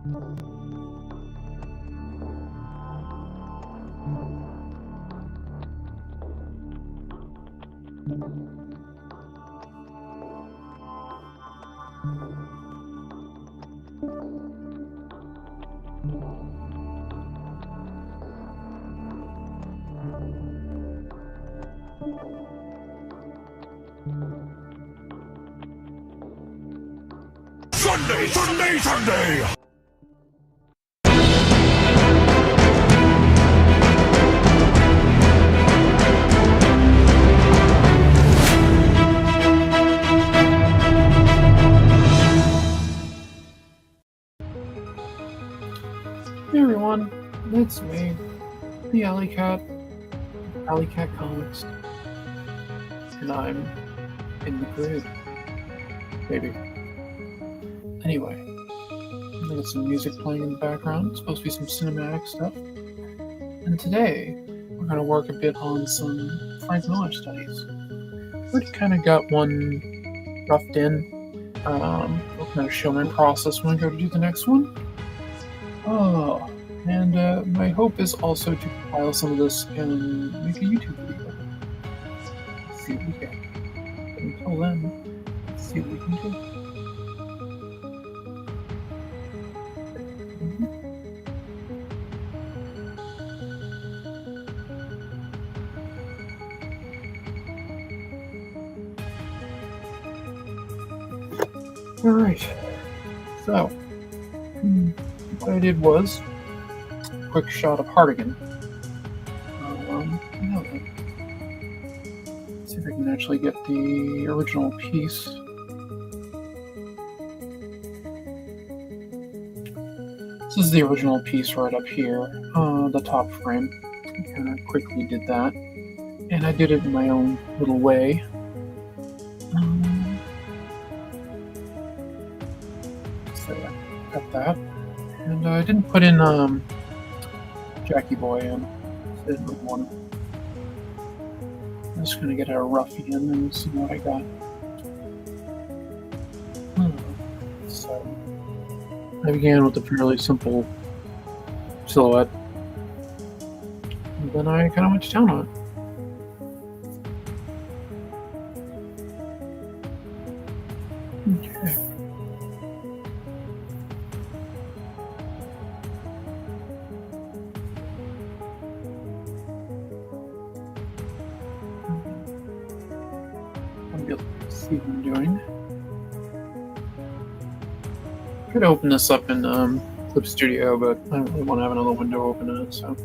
Sunday, Sunday, Sunday! Hey everyone, it's me, the Alikat, Alikat Comics, and I'm in the grid. Maybe. Anyway, I got some music playing in the background. It's supposed to be some cinematic stuff. And today, we're going to work a bit on some Frank Miller studies. We already kind of got one roughed in. We'll kind of show my process when I go to do the next one. And my hope is also to compile some of this and make a YouTube video. Let's see what we get. But until then, let's see what we can do. Alright, so what I did was a quick shot of Hardigan. Let's see if I can actually get the original piece. This is the original piece right up here, the top frame. I kind of quickly did that, and I did it in my own little way. So I got that, and I didn't put in Jackie Boy in. I didn't really want to. I'm just gonna get a roughy in and see what I got. So I began with a fairly simple silhouette, and then I kind of went to town on it. Okay. I'll be able to see what I'm doing. I could open this up in Clip Studio, but I don't really want to have another window open in it, so.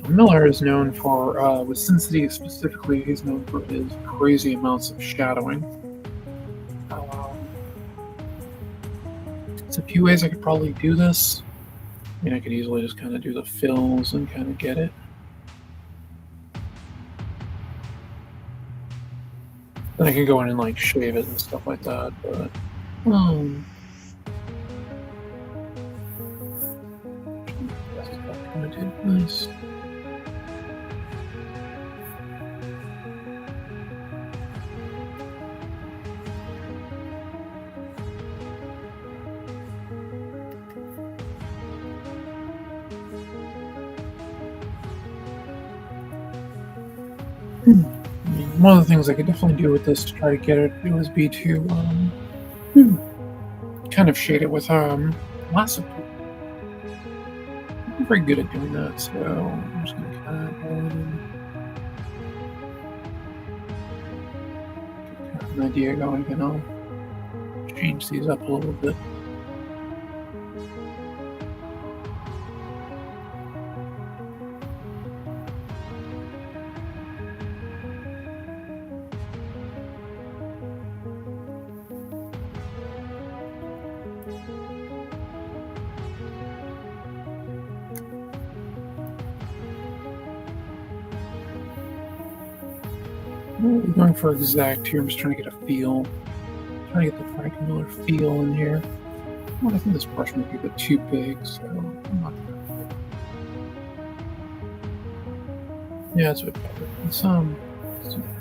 Now, Miller is known for, with Sin City specifically, he's known for his crazy amounts of shadowing. There's a few ways I could probably do this. I mean, I could easily just kind of do the fills and kind of get it. Then I could go in and like shave it and stuff like that, but I did nice. One of the things I could definitely do with this to try to get it would be to kind of shade it with lasso. I'm very good at doing that, so I'm just gonna kind of go in and get kind of an idea going, and I'll change these up a little bit. I'm going for exact here. I'm just trying to get a feel. Trying to get the Frank Miller feel in here. Well, I think this brush might be a bit too big, so I'm not gonna. Yeah, it's a bit better. Let's do that.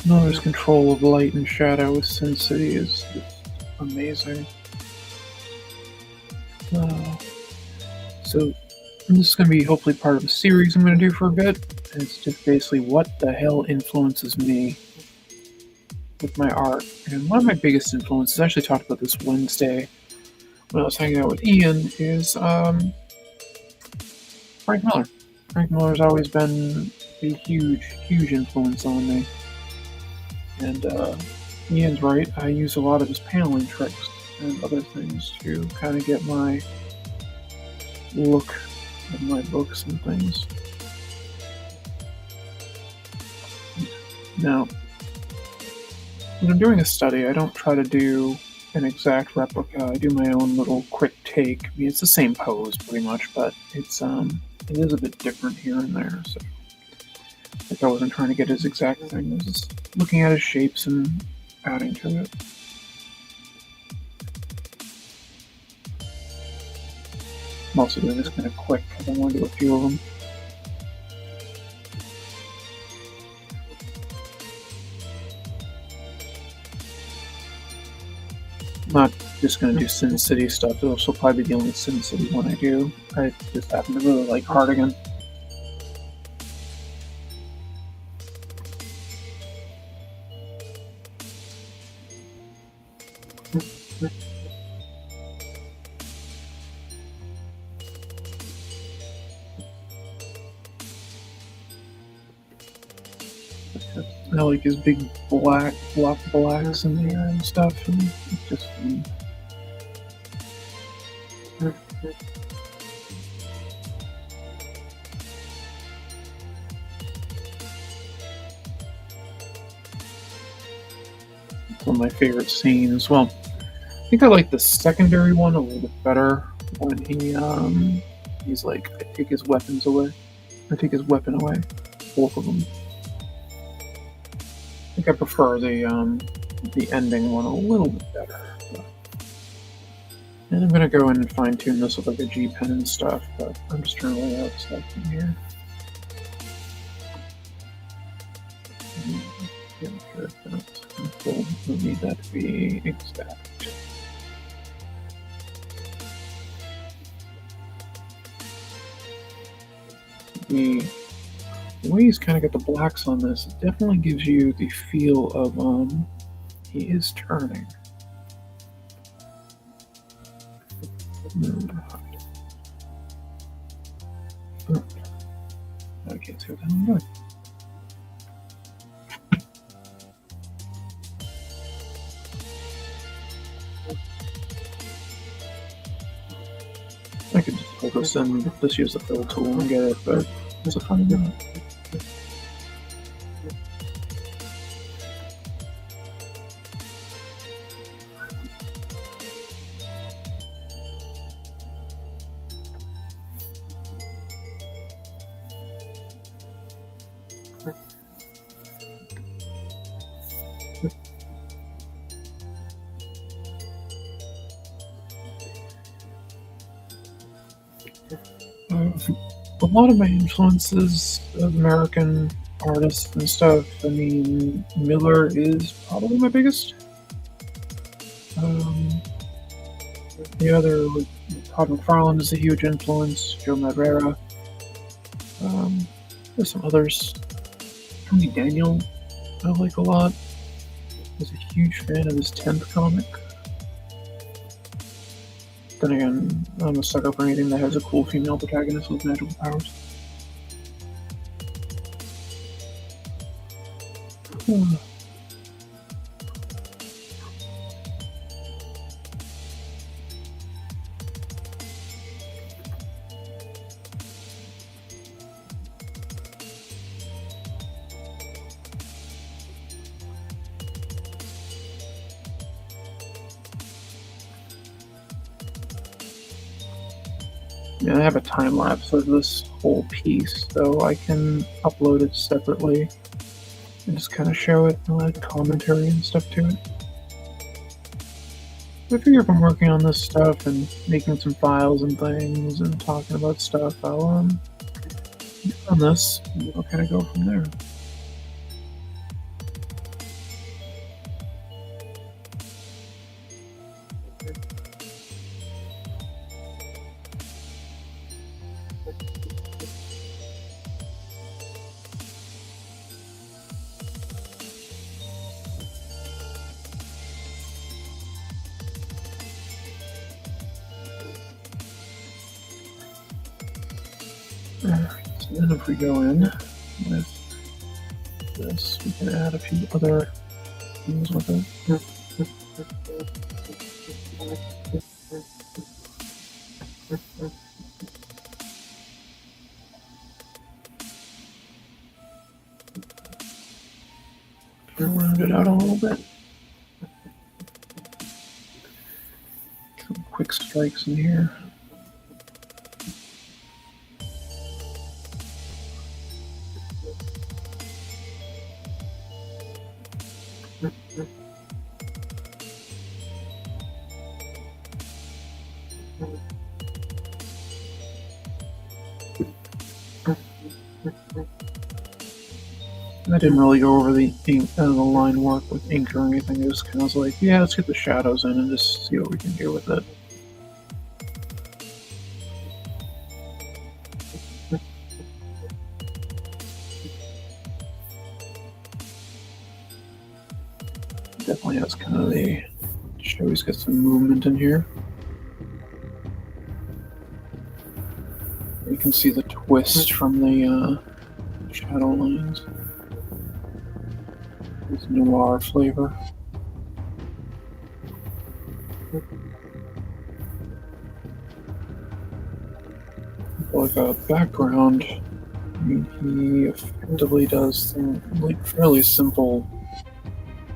Miller's control of light and shadow with Sin City is just amazing. So this is going to be hopefully part of a series I'm going to do for a bit. And it's just basically what the hell influences me with my art. And one of my biggest influences, I actually talked about this Wednesday when I was hanging out with Ian, is Frank Miller. Frank Miller's always been a huge influence on me. And Ian's right, I use a lot of his paneling tricks and other things to kind of get my look in my books and things. Now, when I'm doing a study, I don't try to do an exact replica. I do my own little quick take. I mean, it's the same pose pretty much, but it is a bit different here and there. So, like, I wasn't trying to get his exact thing. I was just looking at his shapes and adding to it. I'm also doing this kind of quick because I want to do a few of them. I'm not just going to do Sin City stuff. This will probably be the only Sin City one I do. I just happen to really like Hardigan. I like his big block blacks in there and stuff, and it's just fun. It's one of my favorite scenes. Well, I think I like the secondary one a little bit better when he's like, I take his weapons away. I take his weapon away. Both of them. I think I prefer the ending one a little bit better. But. And I'm gonna go in and fine tune this with like a G pen and stuff, but I'm just trying to lay out stuff in here. Yeah, sure that's cool. We'll need that to be exact. The way he's kind of got the blacks on this, it definitely gives you the feel of he is turning. I can't see what I'm doing. I could just pull this in, just use the fill tool and get it, but it's a fun game. A lot of my influences of American artists and stuff, I mean, Miller is probably my biggest. The other, Todd McFarlane is a huge influence, Joe Madureira. There's some others. Tony Daniel, I like a lot. I was a huge fan of his 10th comic. Then again, I'm a sucker for anything that has a cool female protagonist with magical powers. Yeah, I have a time lapse of this whole piece, so I can upload it separately and just kind of show it and add commentary and stuff to it. I figure if I'm working on this stuff and making some files and things and talking about stuff, I'll get on this and I'll kind of go from there. So then if we go in with this, we can add a few other things with it. Round it out a little bit. Some quick strikes in here. I didn't really go over the ink, the line work with ink or anything. It just kind of was like, yeah, let's get the shadows in and just see what we can do with it. Definitely has kind of the show he's got some movement in here. You can see the twist from the shadow lines. This noir flavor. Like a background, he effectively does some like fairly simple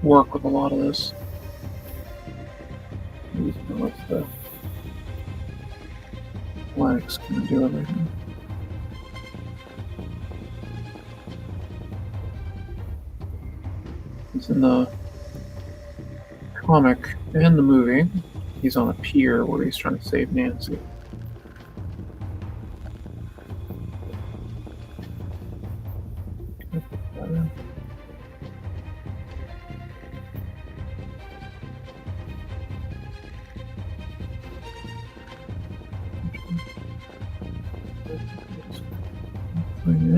work with a lot of this. He's gonna let the wax kind of do everything. He's in the comic and the movie. He's on a pier where he's trying to save Nancy.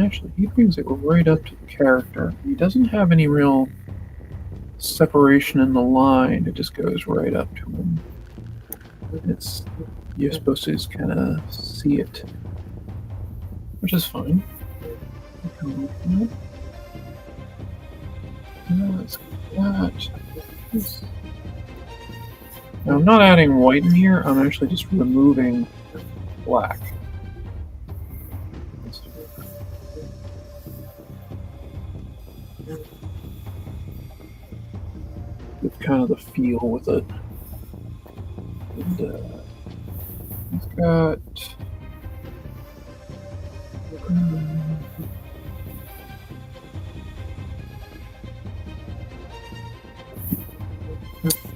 Actually, he brings it right up to the character. He doesn't have any real separation in the line. It just goes right up to him. It's you're supposed to just kind of see it, which is fine. Let's get that. Now I'm not adding white in here. I'm actually just removing black. With kind of the feel with it. And he's got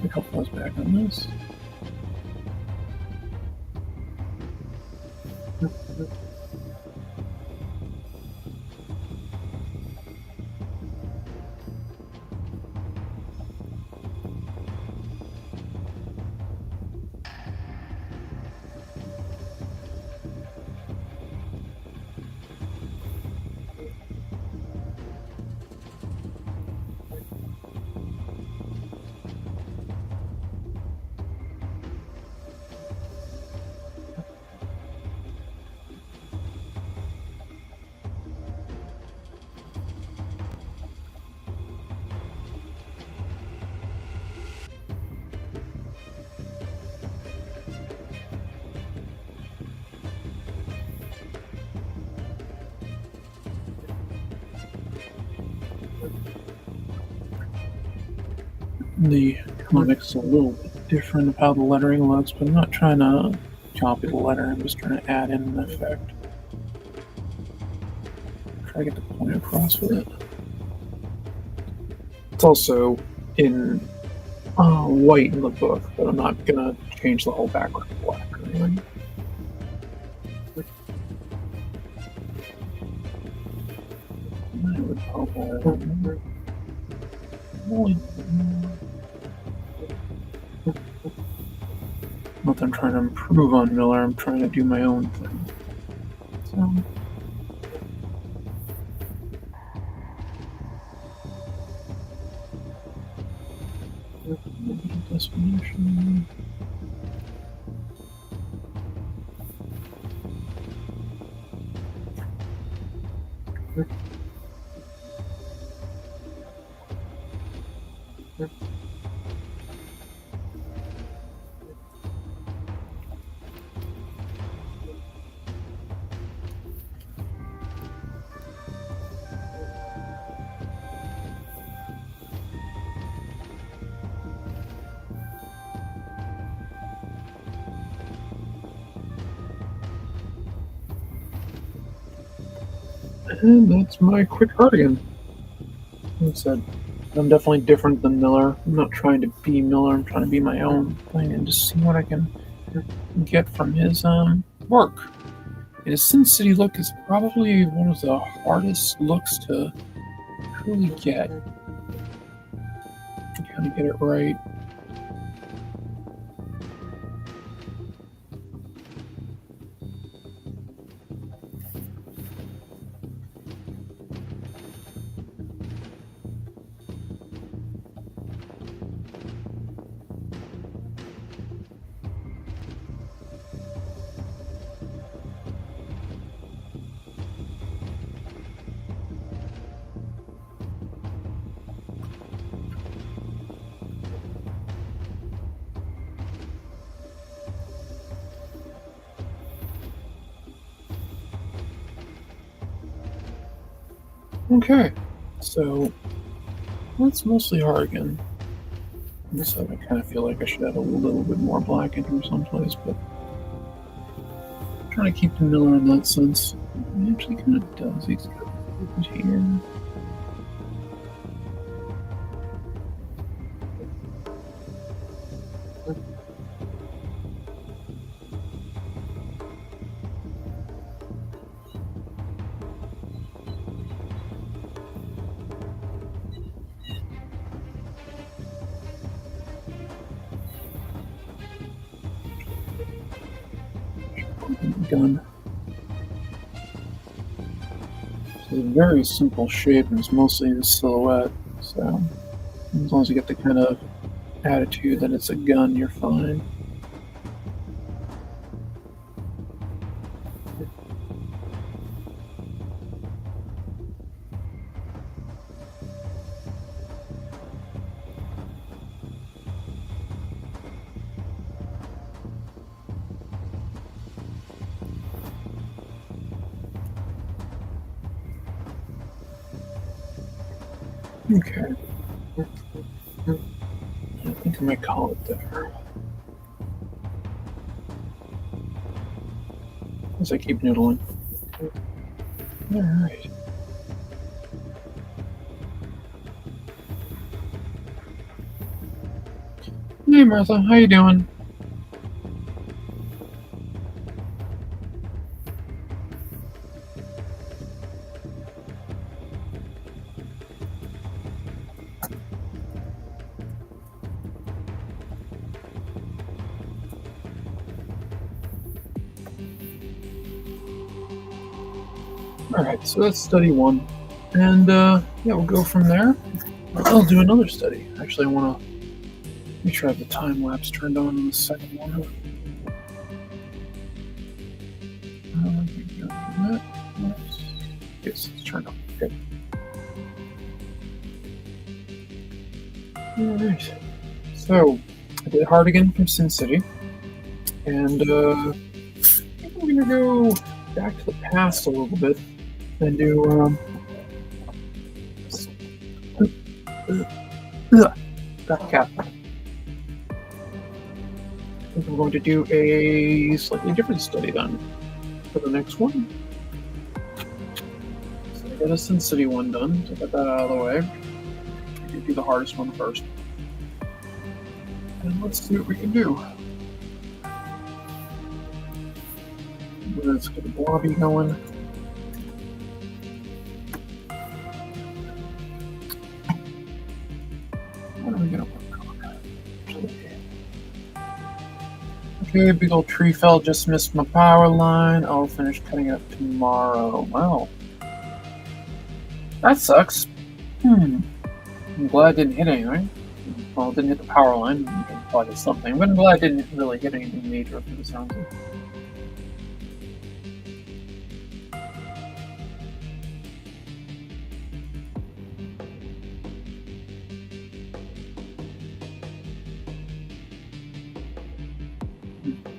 a couple those back on this. The comic's a little bit different of how the lettering looks, but I'm not trying to copy the letter, I'm just trying to add in an effect. Try to get the point across with it. It's also in white in the book, but I'm not gonna change the whole background to black or anything. I would probably not that I'm trying to improve on Miller, I'm trying to do my own thing. So, destination. And that's my quick cardigan. Like I said, I'm definitely different than Miller. I'm not trying to be Miller. I'm trying to be my own thing and just see what I can get from his work. And his Sin City look is probably one of the hardest looks to truly get. Kind of get it right. Okay, so that's mostly Hardigan. So I kind of feel like I should add a little bit more black in here someplace, but I'm trying to keep the Miller in that sense. It actually kind of does. He's got it here. Gun. It's a very simple shape, and it's mostly the silhouette. So as long as you get the kind of attitude that it's a gun, you're fine. Okay. I think I might call it there. As I keep noodling. Alright. Hey Martha, how you doing? Alright, so that's study one. And yeah, we'll go from there. I'll do another study. Actually, I want to make sure I have the time lapse turned on in the second one. Yes, it's turned on. Good. Alright. So, I did Hardigan from Sin City. And I think I'm going to go back to the past a little bit and do that cat. I think I'm going to do a slightly different study then for the next one. So I got a Sin City one done, so I got that out of the way. I can do the hardest one first. And let's see what we can do. Let's get the blobby going. What are we gonna work on? Okay, big old tree fell, just missed my power line. I'll finish cutting it up tomorrow. Wow. That sucks. I'm glad I didn't hit anything. Well, it didn't hit the power line. Probably hit something, but I'm glad I didn't really hit anything major for the sounds of it.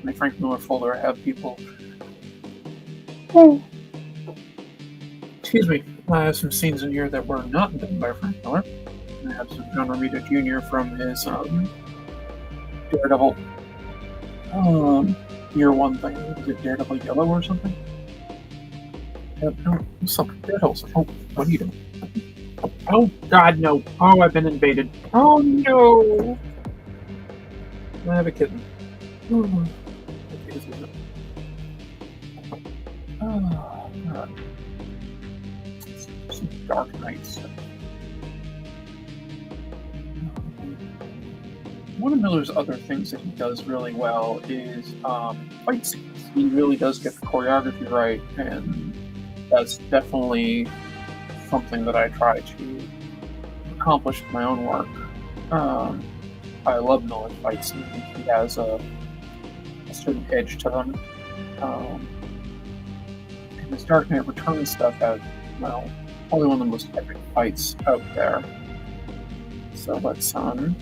my Frank Miller folder, I have people. Oh, excuse me. I have some scenes in here that were not done by Frank Miller. I have some John Romita Jr. from his Daredevil year one thing. Is it Daredevil Yellow or something? No, something. Daredevil. Oh, what are you doing? Oh God, no! Oh, I've been invaded. Oh no! I have a kitten. Oh, okay, this is it. Oh God. Some Dark Knights. One of Miller's other things that he does really well is fight scenes. He really does get the choreography right, and that's definitely something that I try to accomplish with my own work. I love Miller's fight scenes. He has a certain edge to them. And his Dark Knight Returns stuff had, well, probably one of the most epic fights out there. So let's kind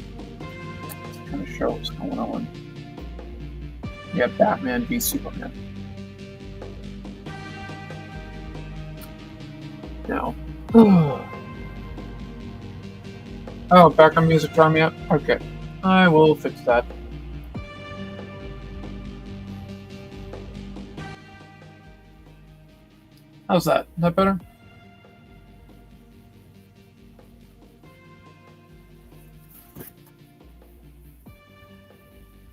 of show what's going on. You have Batman v Superman. Now. Oh, background music drawing me up? Okay. I will fix that. How's that? Is that better?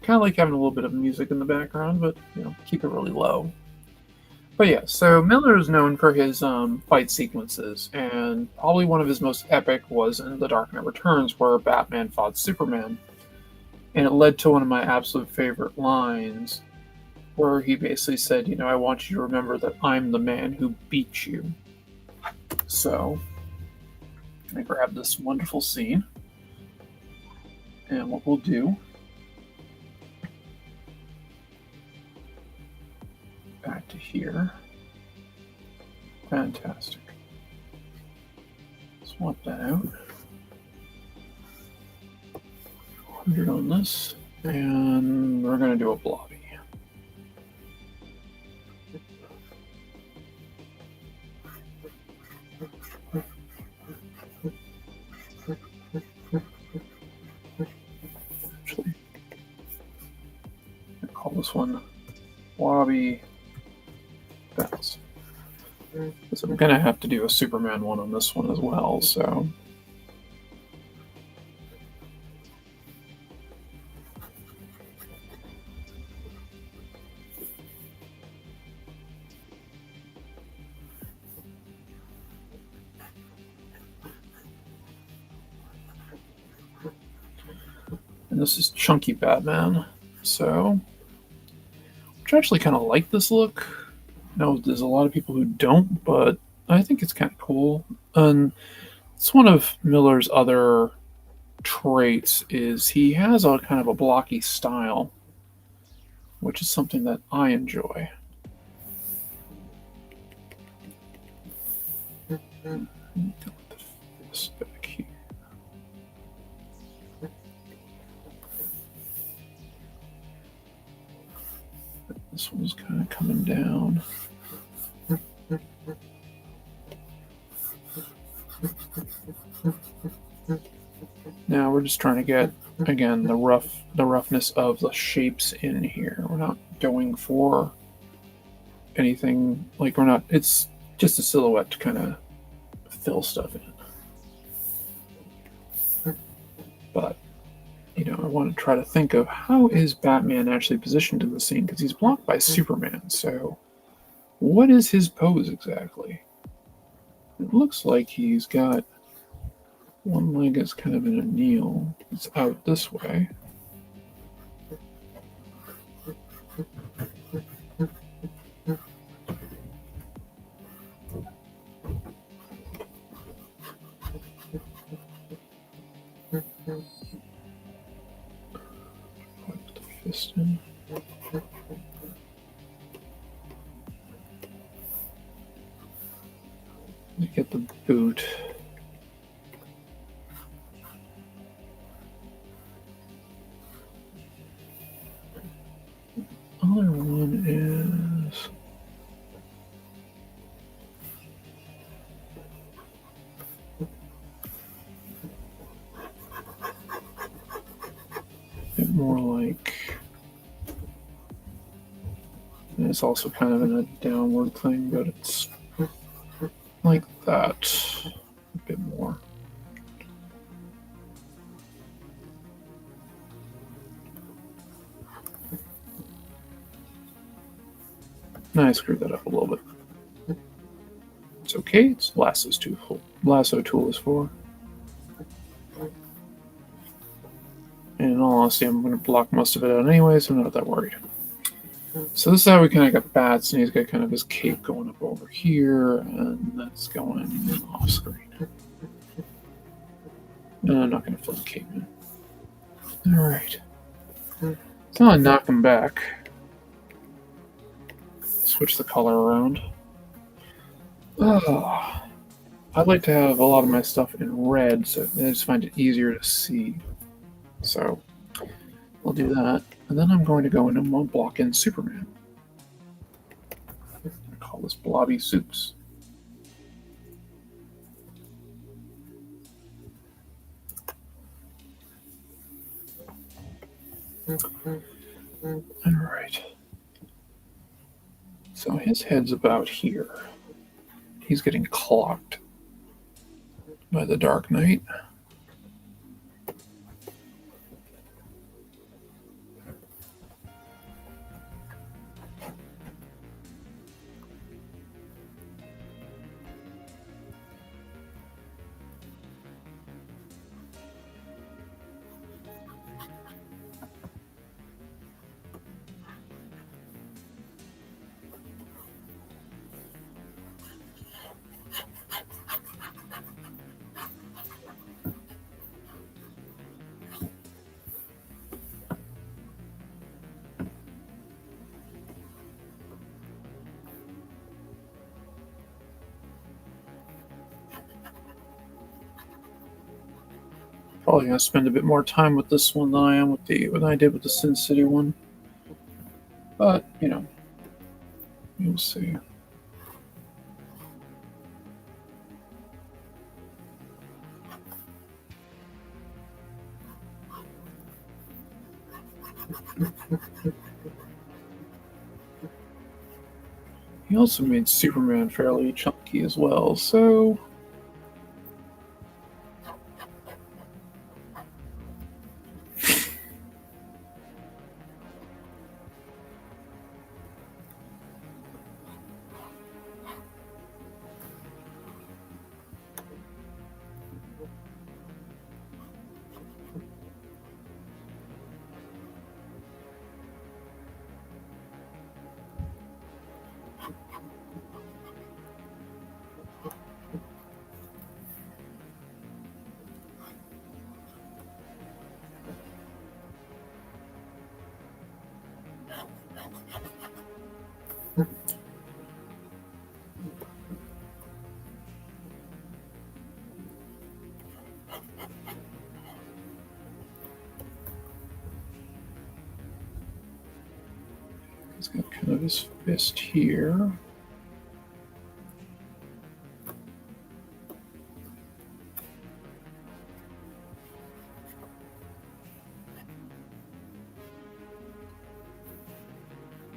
Kind of like having a little bit of music in the background, but keep it really low. But yeah, so Miller is known for his fight sequences, and probably one of his most epic was in The Dark Knight Returns, where Batman fought Superman. And it led to one of my absolute favorite lines, where he basically said, I want you to remember that I'm the man who beat you. So, I grab this wonderful scene, and what we'll do, back to here. Fantastic. Swap that out. 100 on this, and we're going to do a blobby. Actually, I call this one Blobby Bounce. Because I'm going to have to do a Superman one on this one as well, so. And this is Chunky Batman, so. Which I actually kind of like this look. No, there's a lot of people who don't, but I think it's kind of cool. And it's one of Miller's other traits is he has a kind of a blocky style, which is something that I enjoy. This back here. This one's kind of coming down. Now we're just trying to get, again, the roughness of the shapes in here. We're not going for anything, it's just a silhouette to kind of fill stuff in. But, I want to try to think of how is Batman actually positioned in the scene, because he's blocked by Superman, so what is his pose exactly? It looks like he's got one leg is kind of in a kneel. It's out this way. Put the fist in. You get the boot. more like... And it's also kind of in a downward thing, but it's like that a bit more. I screwed that up a little bit. It's okay. It's lasso tool is for. And in all honesty, I'm going to block most of it out anyway, so I'm not that worried. So this is how we kind of got bats, and he's got kind of his cape going up over here, and that's going off screen. No, I'm not going to flip the cape in. All right. So I knock him back. Switch the color around. Oh, I'd like to have a lot of my stuff in red, so I just find it easier to see. So I'll do that, and then I'm going to go in and we'll block in Superman. I call this Blobby Soups. All right. So his head's about here. He's getting clocked by the Dark Knight. Probably gonna spend a bit more time with this one than I am with than I did with the Sin City one. But, you know, you'll see. He also made Superman fairly chunky as well, so... He's got kind of his fist here.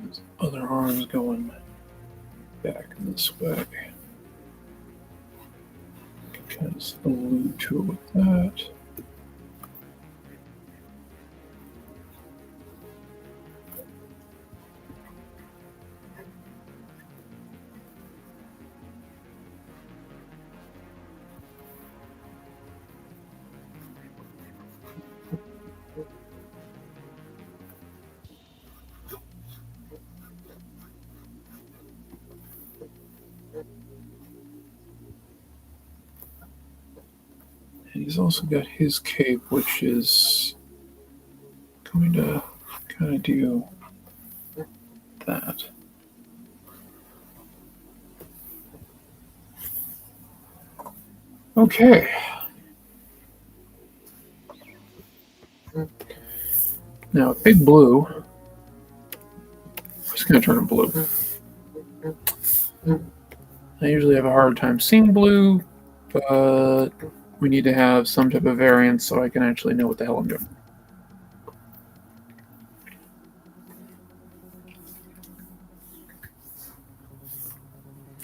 His other arm's going back this way. Kind of allude to it with that. And he's also got his cape, which is going to kind of do that. Okay. Now, Big Blue, I'm just going to turn him blue. I usually have a hard time seeing blue, but we need to have some type of variance so I can actually know what the hell I'm doing.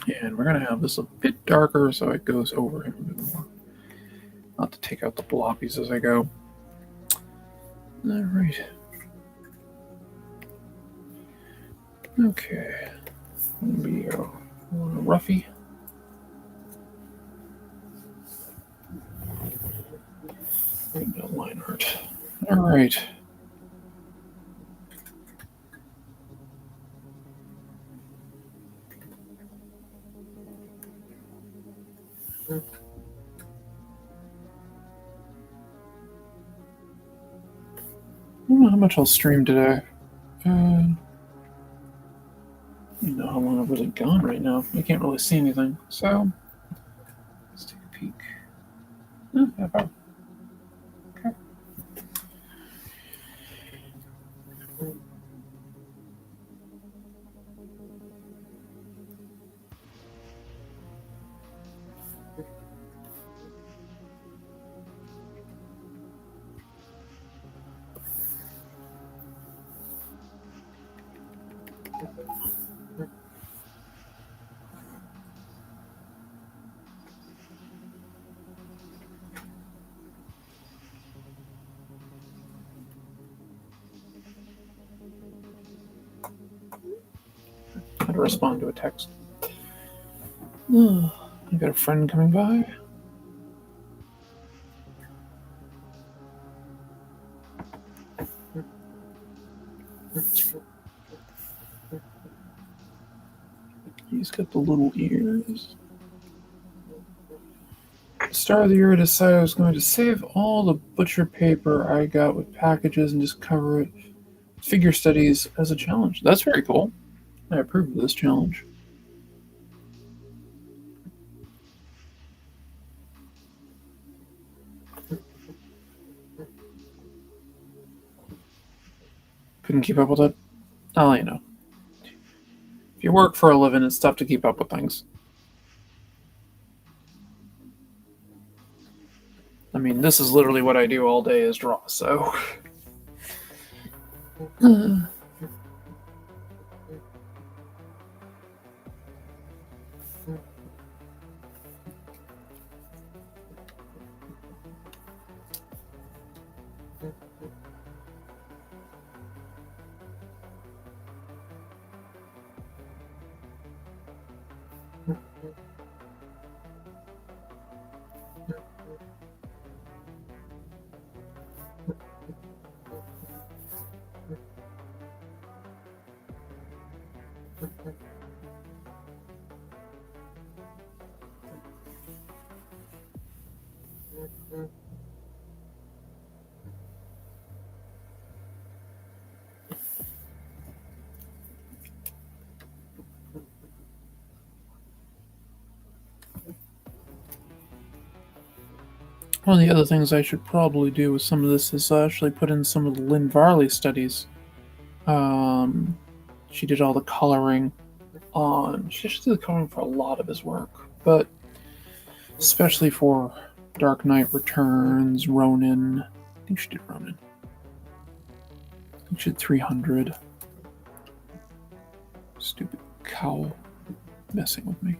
And we're going to have this a bit darker so it goes over him a bit more. Not to take out the bloppies as I go. Alright. Okay. Maybe a roughy. No line art. Alright. I don't know how much I'll stream today. I don't know how long I've really gone right now. I can't really see anything. So, let's take a peek. Half hour. Okay. How to respond to a text. I got a friend coming by. He's got the little ears. The start of the year, I decided I was going to save all the butcher paper I got with packages and just cover it. Figure studies as a challenge. That's very cool. I approve of this challenge. Couldn't keep up with it. Oh, you know. If you work for a living, it's tough to keep up with things. I mean, this is literally what I do all day is draw, so. One of the other things I should probably do with some of this is actually put in some of the Lynn Varley studies. She did all the coloring on. She actually did the coloring for a lot of his work, but especially for Dark Knight Returns, Ronin. I think she did Ronin. I think she did 300. Stupid cowl messing with me.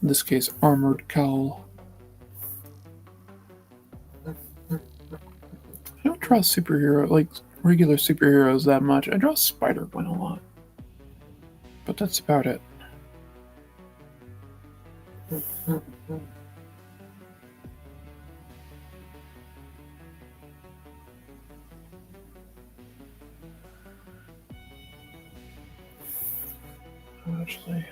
In this case, Armored Cowl. I don't draw regular superheroes that much. I draw Spider-Gwen a lot. But that's about it. Actually.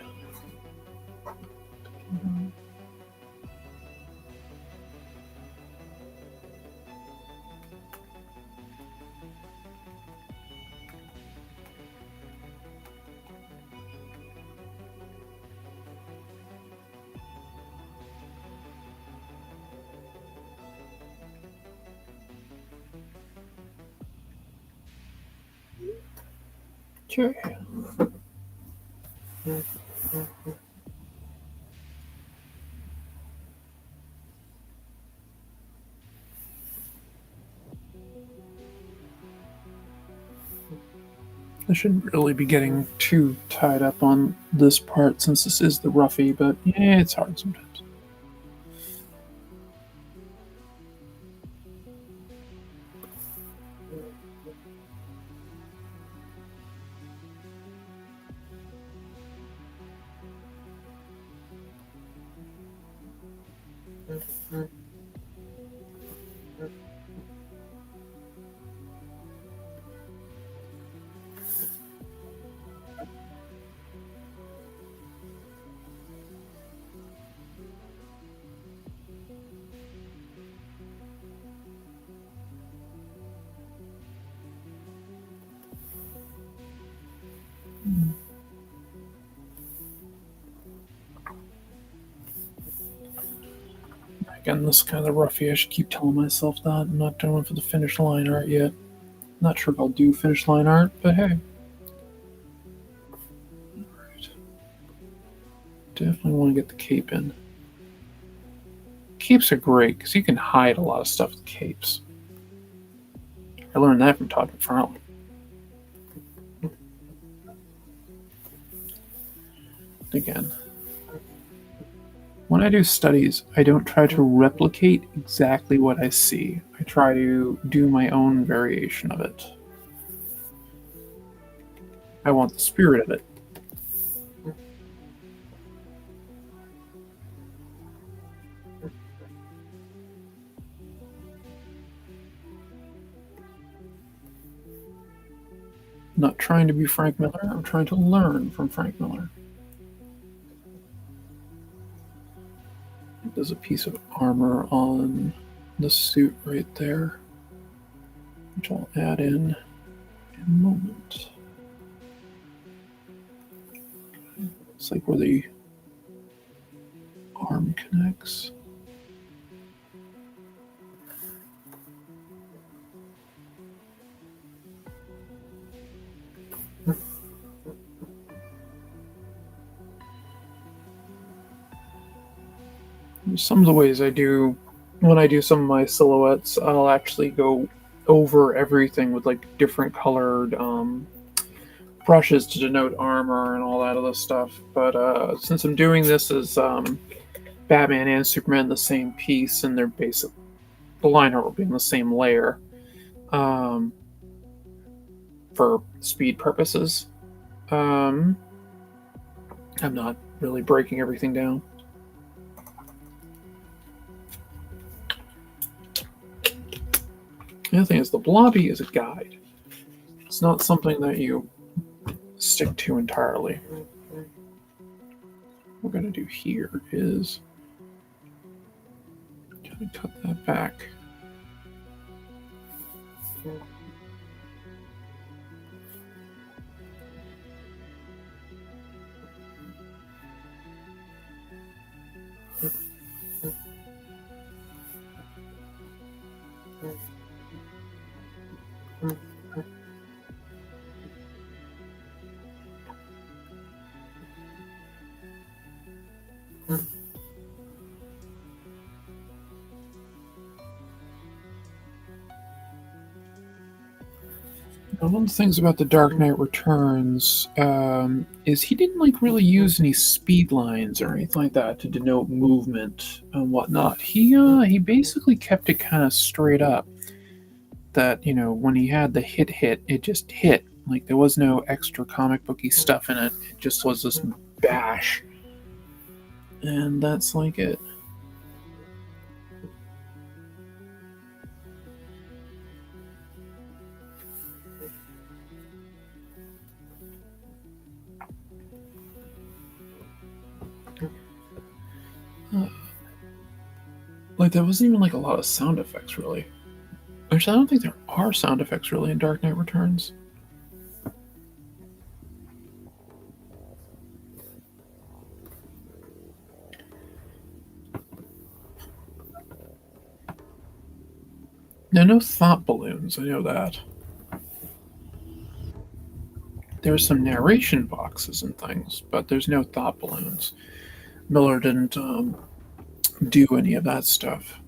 Sure. I shouldn't really be getting too tied up on this part since this is the roughy, but yeah, it's hard sometimes. Again, this is kind of the roughy. I should keep telling myself that. I'm not doing for the finish line art yet. Not sure if I'll do finish line art, but hey. Alright. Definitely want to get the cape in. Capes are great because you can hide a lot of stuff with capes. I learned that from Todd McFarlane. Again, when I do studies, I don't try to replicate exactly what I see. I try to do my own variation of it. I want the spirit of it. I'm not trying to be Frank Miller, I'm trying to learn from Frank Miller. There's a piece of armor on the suit right there, which I'll add in a moment. It's like where the arm connects. Some of the ways I do, when I do some of my silhouettes, I'll actually go over everything with like different colored brushes to denote armor and all that other stuff. But since I'm doing this as Batman and Superman in the same piece, and they're basic, the line art will be in the same layer um, for speed purposes. I'm not really breaking everything down. The other thing is the blobby is a guide. It's not something that you stick to entirely. What we're going to do here is kind of cut that back. Now, one of the things about the Dark Knight Returns is he didn't like really use any speed lines or anything like that to denote movement and whatnot. He basically kept it kind of straight up. That when he had the hit, it just hit. Like there was no extra comic booky stuff in it. It just was this bash, and that's like it. Like there wasn't even like a lot of sound effects really. Actually, I don't think there are sound effects really in Dark Knight Returns. No thought balloons. I know that. There's some narration boxes and things, but there's no thought balloons. Miller didn't do any of that stuff.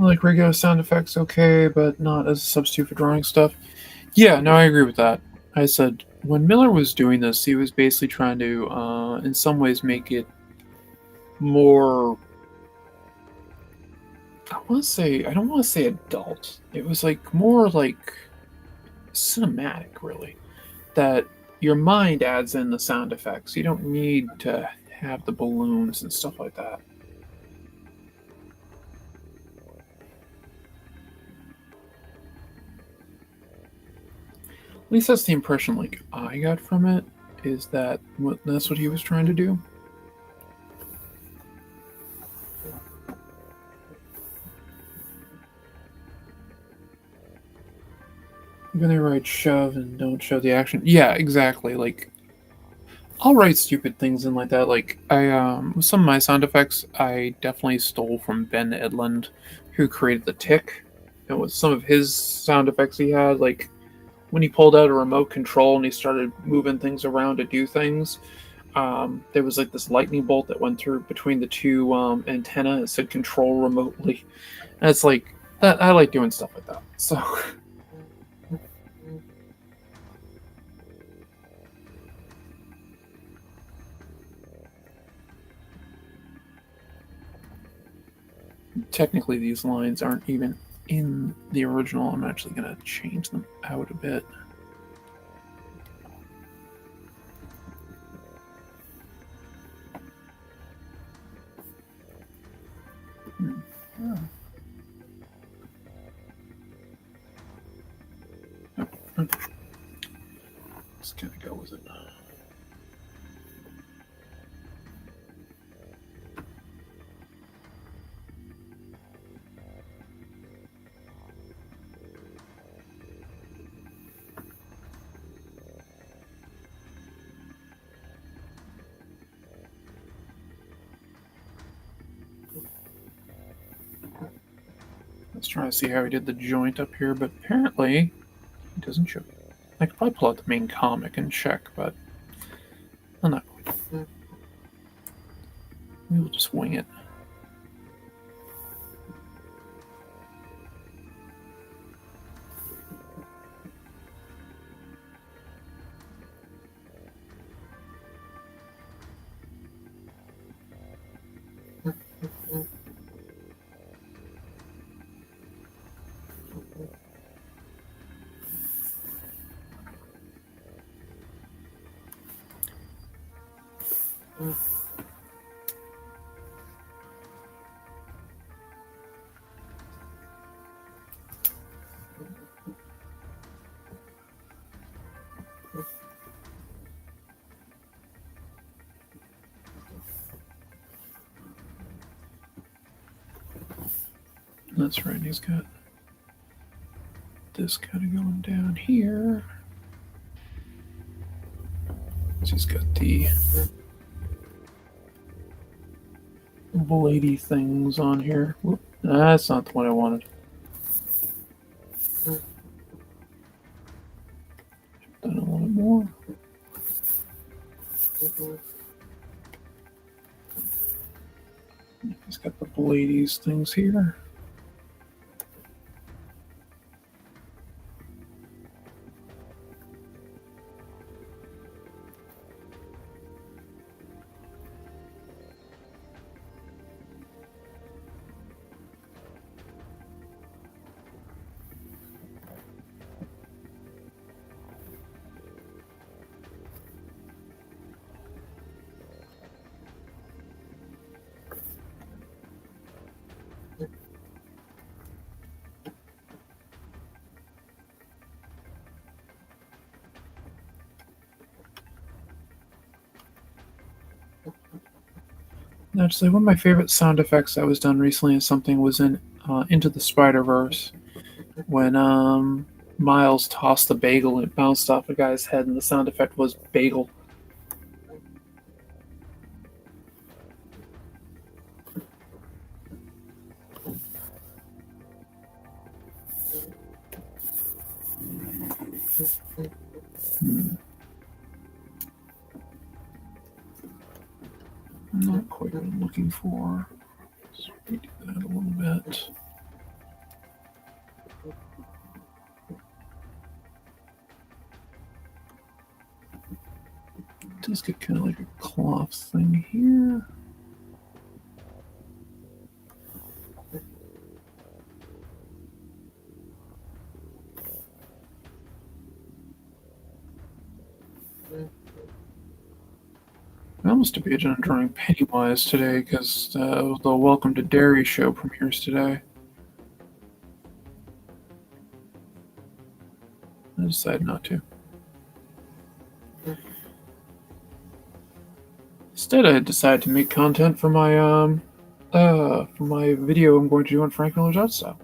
Like regular sound effects, okay, but not as a substitute for drawing stuff. Yeah, no, I agree with that. I said when Miller was doing this, he was basically trying to, in some ways, make it more. I don't want to say adult. It was like more like cinematic, really. That your mind adds in the sound effects. You don't need to have the balloons and stuff like that. At least that's the impression like I got from it. Is that's what he was trying to do? When they write shove and don't show the action. Yeah, exactly. Like I'll write stupid things in like that. Like I with some of my sound effects I definitely stole from Ben Edlund, who created the tick. And with some of his sound effects he had, like when he pulled out a remote control and he started moving things around to do things, there was like this lightning bolt that went through between the two antenna. It said control remotely. And it's like that I like doing stuff like that. So technically these lines aren't even in the original. I'm actually going to change them out a bit. Oh. Just kind of go with it. Let's try to see how he did the joint up here, but apparently it doesn't show. I could probably pull out the main comic and check, but I'm not going to. We'll just wing it. That's right, he's got this kind of going down here. So he's got the bladey things on here. Whoop, that's not the one I wanted. Done a little bit more. He's got the bladies things here. Actually, one of my favorite sound effects that was done recently is something was in Into the Spider-Verse when Miles tossed the bagel and it bounced off a guy's head, and the sound effect was bagel. Not quite what I'm looking for. Let's redo that a little bit. Just get kind of like a cloth thing here. I almost debated on drawing Pennywise today because the Welcome to Derry show premieres today. I decided not to. Instead, I decided to make content for my video I'm going to do on Frank Miller's art style.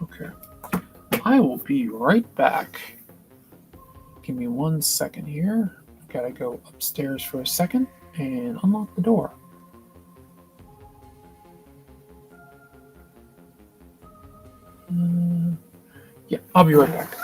Okay. I will be right back. Give me 1 second here. I've got to go upstairs for a second and unlock the door. Yeah, I'll be right back.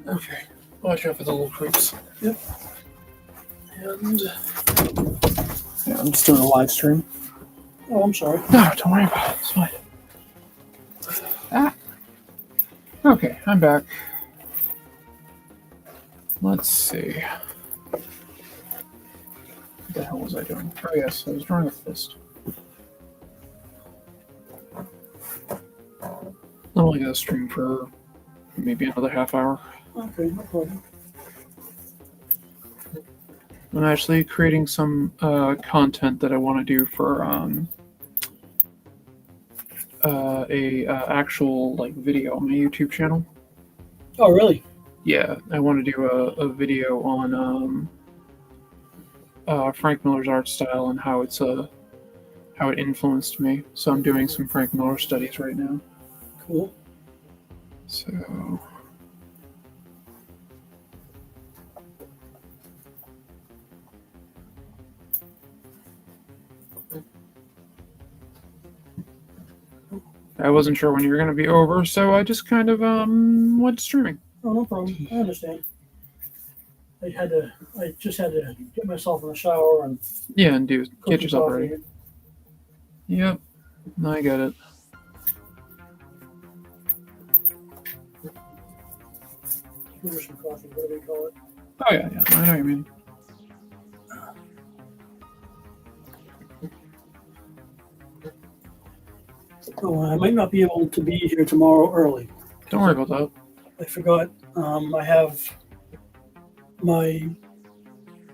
Okay, watch out for the little creeps. Yep. And yeah, I'm just doing a live stream. Oh, I'm sorry. No, don't worry about it. It's fine. Ah. Okay, I'm back. Let's see. What the hell was I doing? Oh yes, I was drawing a fist. I'm only gonna stream for maybe another half hour. Okay, no problem. I'm actually creating some content that I want to do for a actual like video on my YouTube channel. Oh, really? Yeah, I want to do a video on Frank Miller's art style and how it influenced me. So I'm doing some Frank Miller studies right now. Cool. So I wasn't sure when you were going to be over, so I just kind of went streaming. Oh, no problem. I understand. I just had to get myself in the shower and Yeah, and get some yourself coffee. ready. Yep, I get it. Some coffee, whatever you call it. Oh yeah, I know what you mean. Oh, I might not be able to be here tomorrow early. Don't worry about that. I forgot. I have my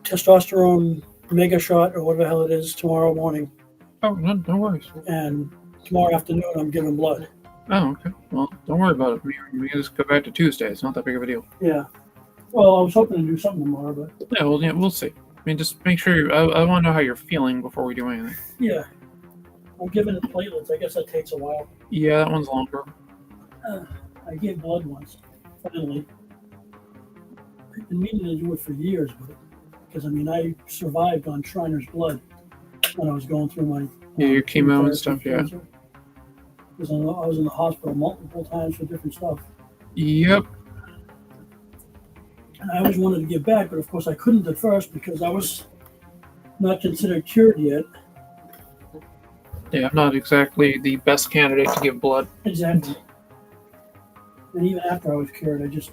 testosterone mega shot or whatever the hell it is tomorrow morning, Oh, no worries. and tomorrow afternoon I'm giving blood. Oh, okay. Well, don't worry about it. We can just go back to Tuesday. It's not that big of a deal. Yeah. Well, I was hoping to do something tomorrow, but Yeah, we'll see. I mean, just make sure. I want to know how you're feeling before we do anything. yeah. I'm giving it platelets. I guess that takes a while. Yeah, that one's longer. I gave blood once, finally. I've been meaning to do it for years, because I survived on Shriner's blood when I was going through my your chemo and chemotherapy stuff, yeah. cancer. I was in the hospital multiple times for different stuff. Yep. And I always wanted to give back, but of course I couldn't at first because I was not considered cured yet. Yeah, I'm not exactly the best candidate to give blood. Exactly. And even after I was cured, I just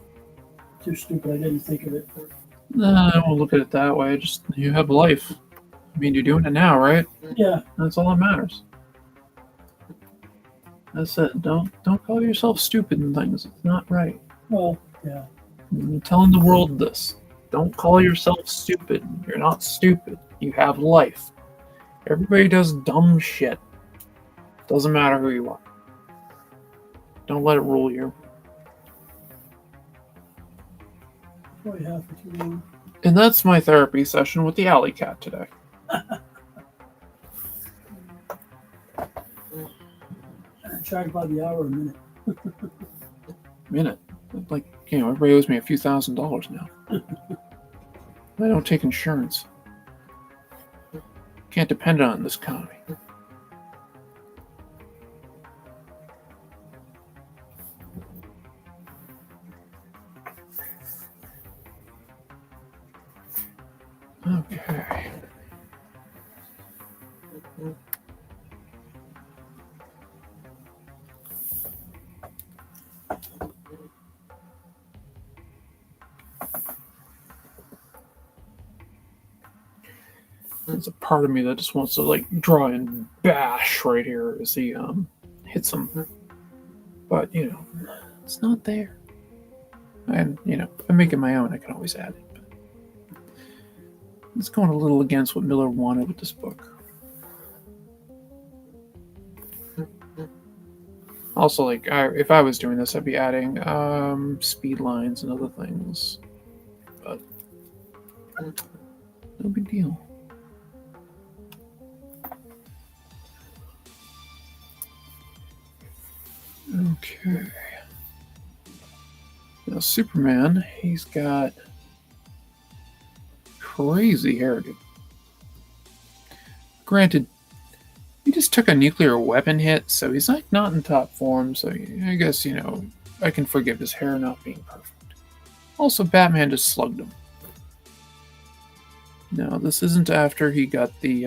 too stupid. I didn't think of it. I won't look at it that way. Just you have life. I mean, you're doing it now, right? Yeah. That's all that matters. That's it. Don't call yourself stupid and things. It's not right. Well, yeah. I'm telling the world this. Don't call yourself stupid. You're not stupid. You have life. Everybody does dumb shit. Doesn't matter who you are. Don't let it rule you. Probably half for too long. And that's my therapy session with the Alikat today. I charge by the hour a minute. Minute. Like, everybody owes me a few $1,000s now. I don't take insurance. Can't depend on it in this economy. Okay. There's a part of me that just wants to draw and bash right here as he hits him. But it's not there. And if I make it my own, I can always add it. But it's going a little against what Miller wanted with this book. Also, if I was doing this, I'd be adding speed lines and other things. But no big deal. Okay. Now, Superman, he's got crazy hairdo. Granted, he just took a nuclear weapon hit, so he's not in top form, so I guess, I can forgive his hair not being perfect. Also, Batman just slugged him. No, this isn't after he got this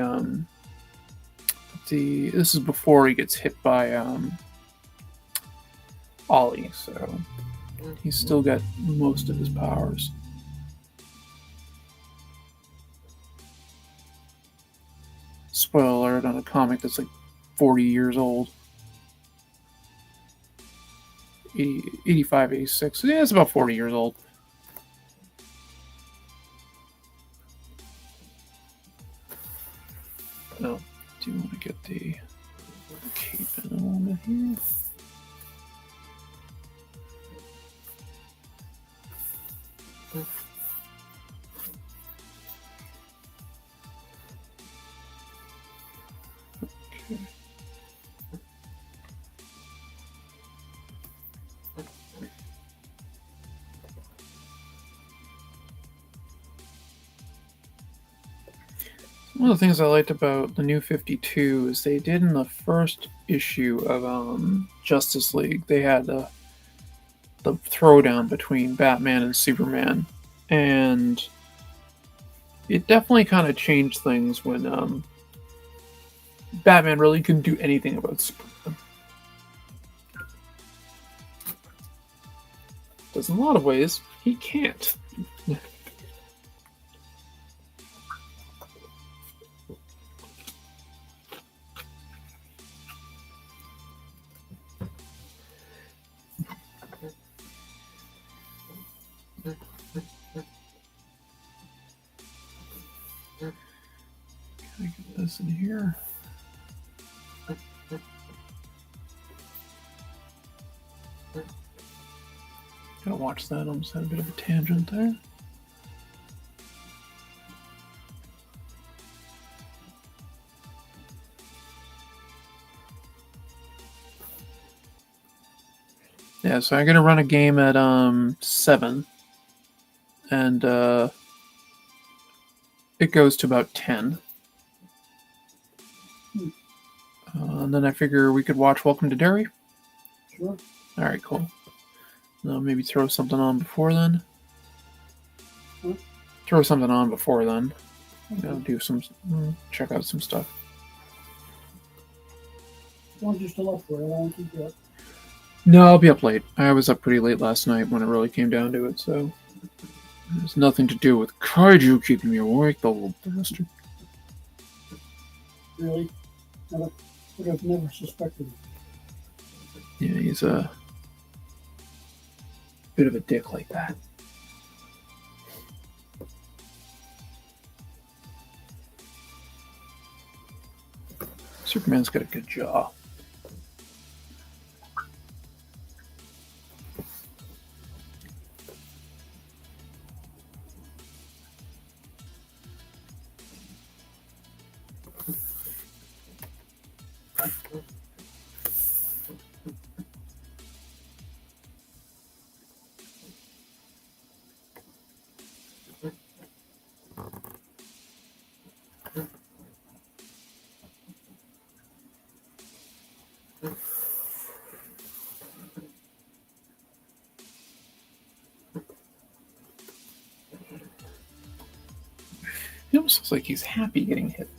is before he gets hit by, Ollie, so he's still got most of his powers. Spoiler alert on a comic that's 40 years old. 85, 86. Yeah, it's about 40 years old. Oh, do you want to get the cape in a moment here? One of the things I liked about the New 52 is they did in the first issue of Justice League, they had the throwdown between Batman and Superman, and it definitely kind of changed things when Batman really couldn't do anything about Superman. Because in a lot of ways, he can't. Can I get this in here? Gotta watch that. I almost had a bit of a tangent there. Yeah, so I'm gonna run a game at 7. and it goes to about 10. And then I figure we could watch Welcome to Derry. Sure. All right, cool. Maybe throw something on before then. What? Throw something on before then. Okay. Do some, check out some stuff. As long as you're still up for it, I won't keep you up. No, I'll be up late. I was up pretty late last night when it really came down to it, so there's nothing to do with Kaiju keeping me awake, the little bastard. Really? I would have never suspected. Yeah, he's a bit of a dick like that. Superman's got a good jaw. He almost looks like he's happy getting hit.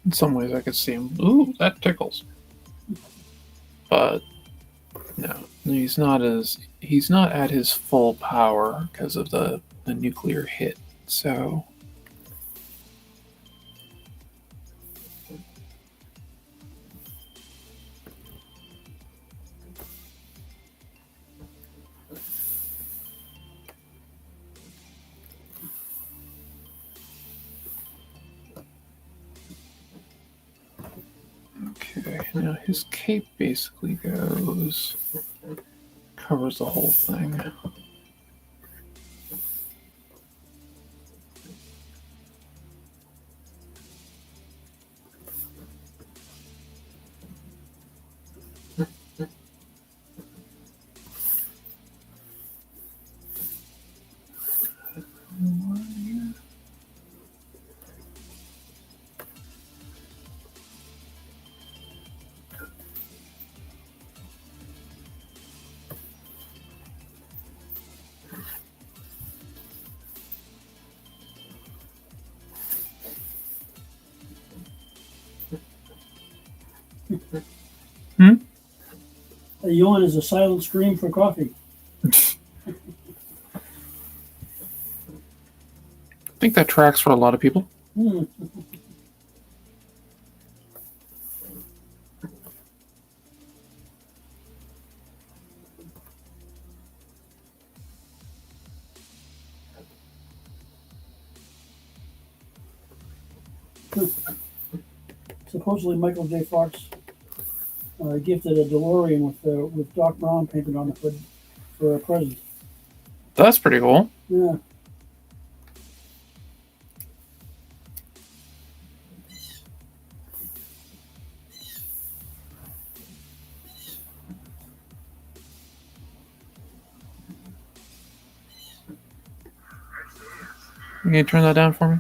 In some ways, I could see him. Ooh, that tickles. But no, he's not at his full power because of the nuclear hit. So okay, now his cape basically covers the whole thing. A yawn is a silent scream for coffee. I think that tracks for a lot of people. Supposedly, Michael J. Fox gifted a DeLorean with Doc Brown painted on the hood for a present. That's pretty cool. Yeah. Can you turn that down for me?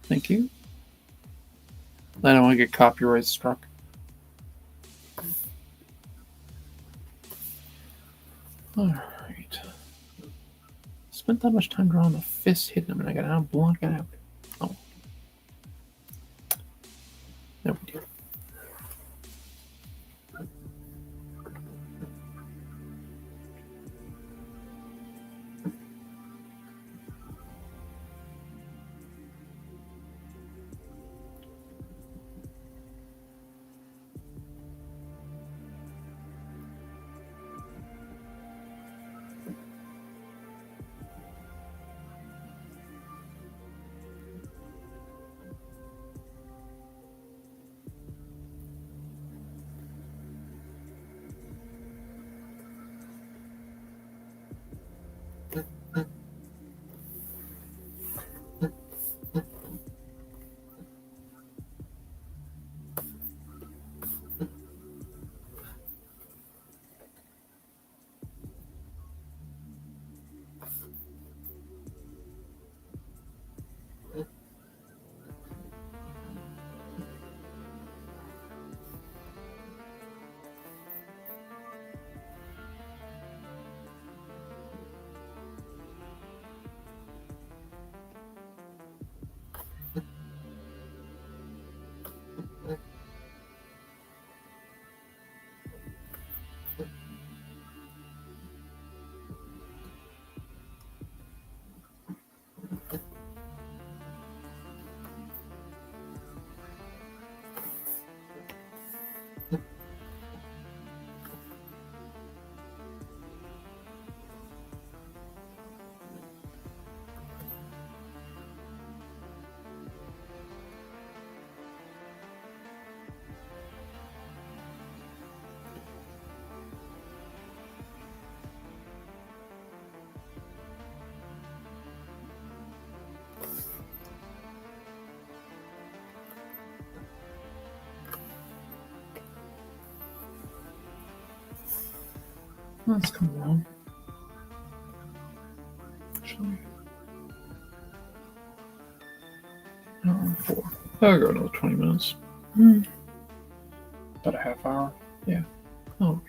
Thank you. I don't want to get copyright struck. Alright. Spent that much time drawing the fist hitting him and I gotta block it out. Oh. No big deal. Let's come along. Actually, hour and 4. That'll go another 20 minutes. About a half hour. Yeah. Oh, okay.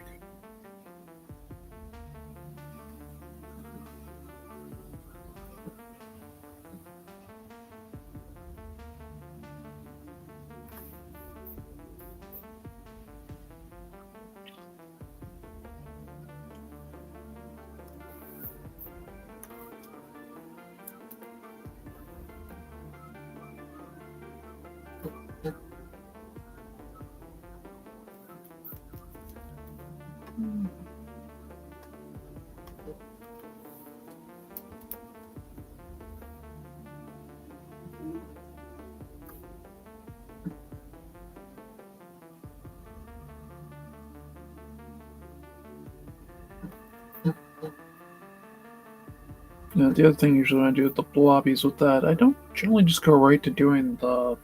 Yeah, the other thing usually when I do with the blobbies with that, I don't generally just go right to doing the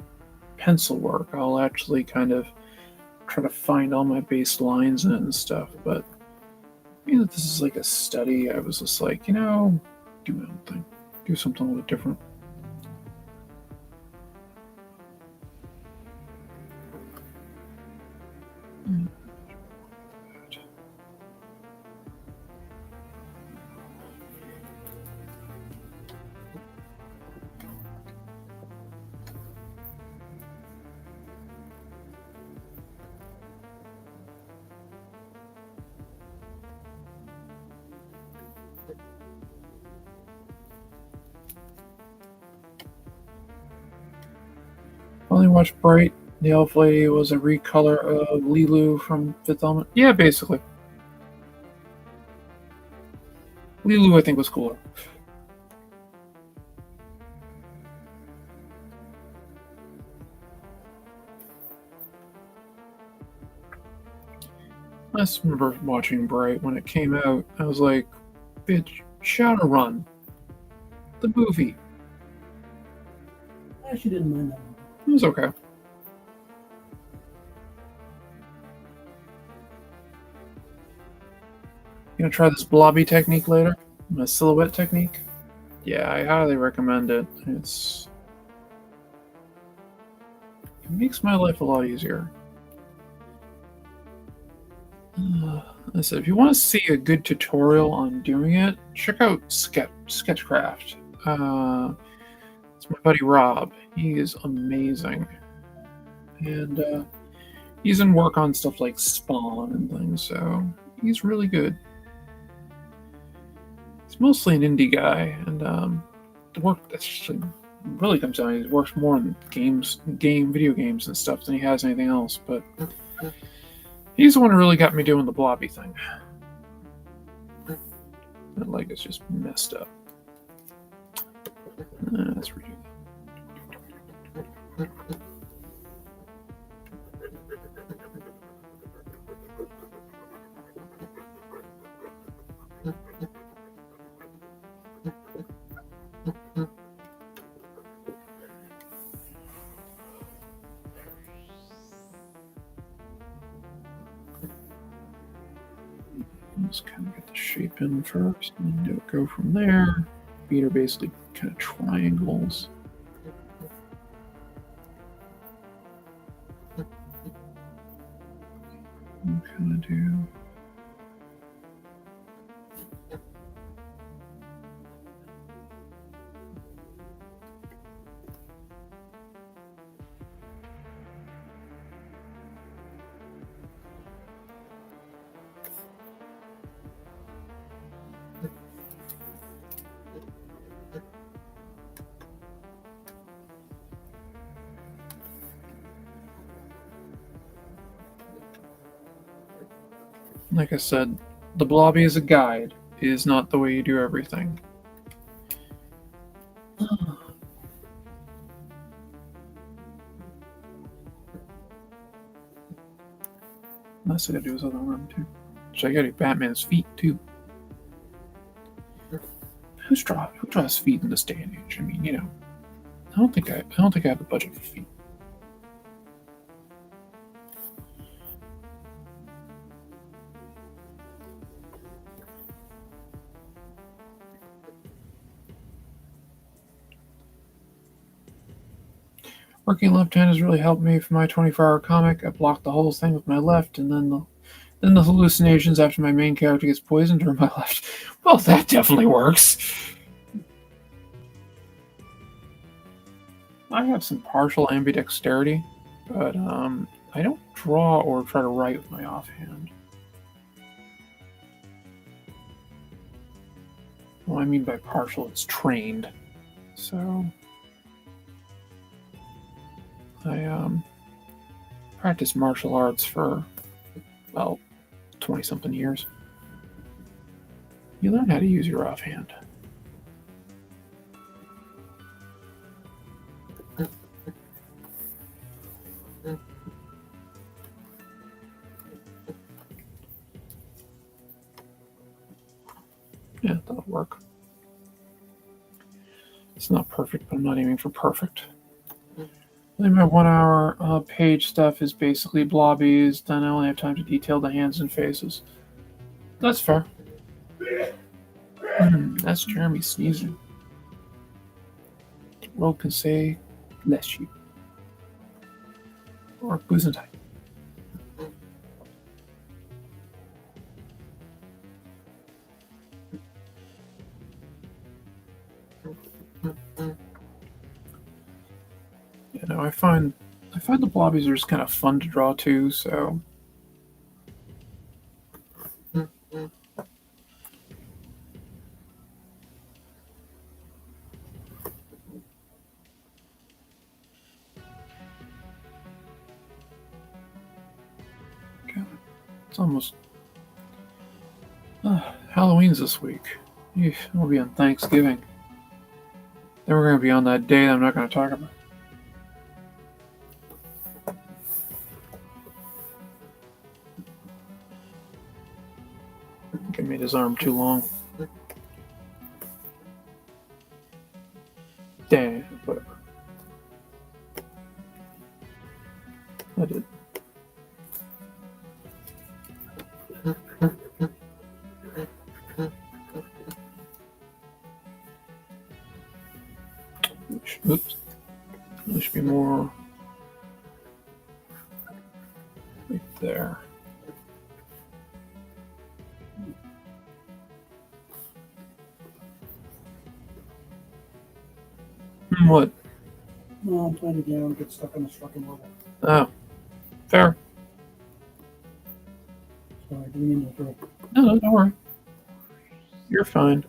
pencil work. I'll actually kind of try to find all my base lines in it and stuff. But being that this is like a study, I was just like, do my own thing. Do something a little different. Only watched Bright. The elf lady was a recolor of Lilu from Fifth Element. Yeah, basically. Lilu, I think, was cooler. I just remember watching Bright when it came out. I was like, bitch, Shadowrun. The movie. I actually didn't mind that one. It was okay. You gonna try this blobby technique later? My silhouette technique? Yeah, I highly recommend it. It makes my life a lot easier. I said, if you want to see a good tutorial on doing it, check out Sketchcraft. It's my buddy Rob. He is amazing. And he's in work on stuff like Spawn and things, so he's really good. He's mostly an indie guy, and the work actually really comes down. He works more in video games and stuff than he has anything else. But he's the one who really got me doing the blobby thing. That leg is just messed up. Let's redo that. Just kind of get the shape in first, and then go from there. Feet are basically kind of triangles. I'm kind of do. Like I said, the blobby is a guide. It is not the way you do everything. Last thing I gotta do is other arm too. So I gotta do Batman's feet too. Who draws feet in this day and age? I mean, I don't think I have the budget for feet. Working left hand has really helped me for my 24-hour comic. I block the whole thing with my left, and then the hallucinations after my main character gets poisoned are my left. Well, that definitely works. I have some partial ambidexterity, but I don't draw or try to write with my offhand. Well, I mean by partial, it's trained. So I practiced martial arts for, well, 20-something years. You learn how to use your offhand. Yeah, that'll work. It's not perfect, but I'm not aiming for perfect. Then my 1 hour page stuff is basically blobbies, then I only have time to detail the hands and faces. That's fair. That's Jeremy sneezing. The world can say, bless you. Or Gesundheit. You know, I find the blobbies are just kind of fun to draw too, so God, it's almost Halloween's this week. We'll be on Thanksgiving. Then we're going to be on that day that I'm not going to talk about. I think I made his arm too long. Damn, whatever. I did. Oops. There should be more right there. What? No, I'm playing a game and get stuck on a fucking level. Oh, fair. So I didn't mean to throw. No, don't worry. You're fine.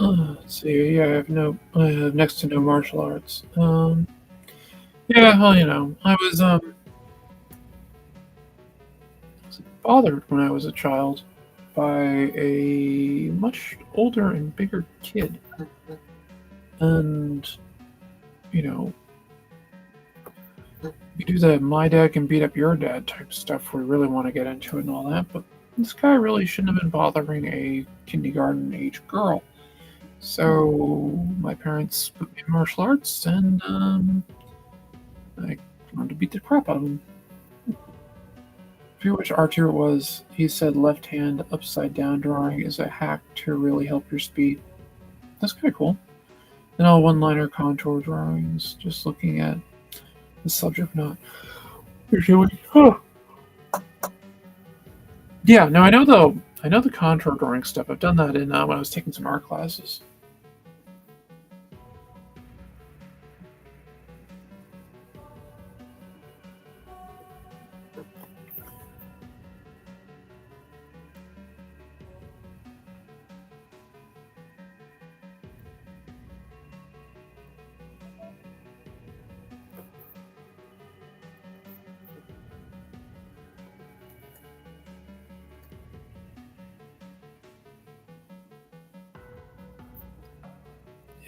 Let's see. Yeah, I have next to no martial arts. Yeah, well, you know, I was bothered when I was a child by a much older and bigger kid, and you know, you do the my dad can beat up your dad type stuff. We really want to get into it and all that, but this guy really shouldn't have been bothering a kindergarten age girl. So my parents put me in martial arts, and I wanted to beat the crap out of him. If you watch Arthur was, he said left hand upside down drawing is a hack to really help your speed. That's kind of cool. And all one-liner contour drawings, just looking at the subject, not usually. Huh. Yeah, no, I know the contour drawing stuff. I've done that in when I was taking some art classes.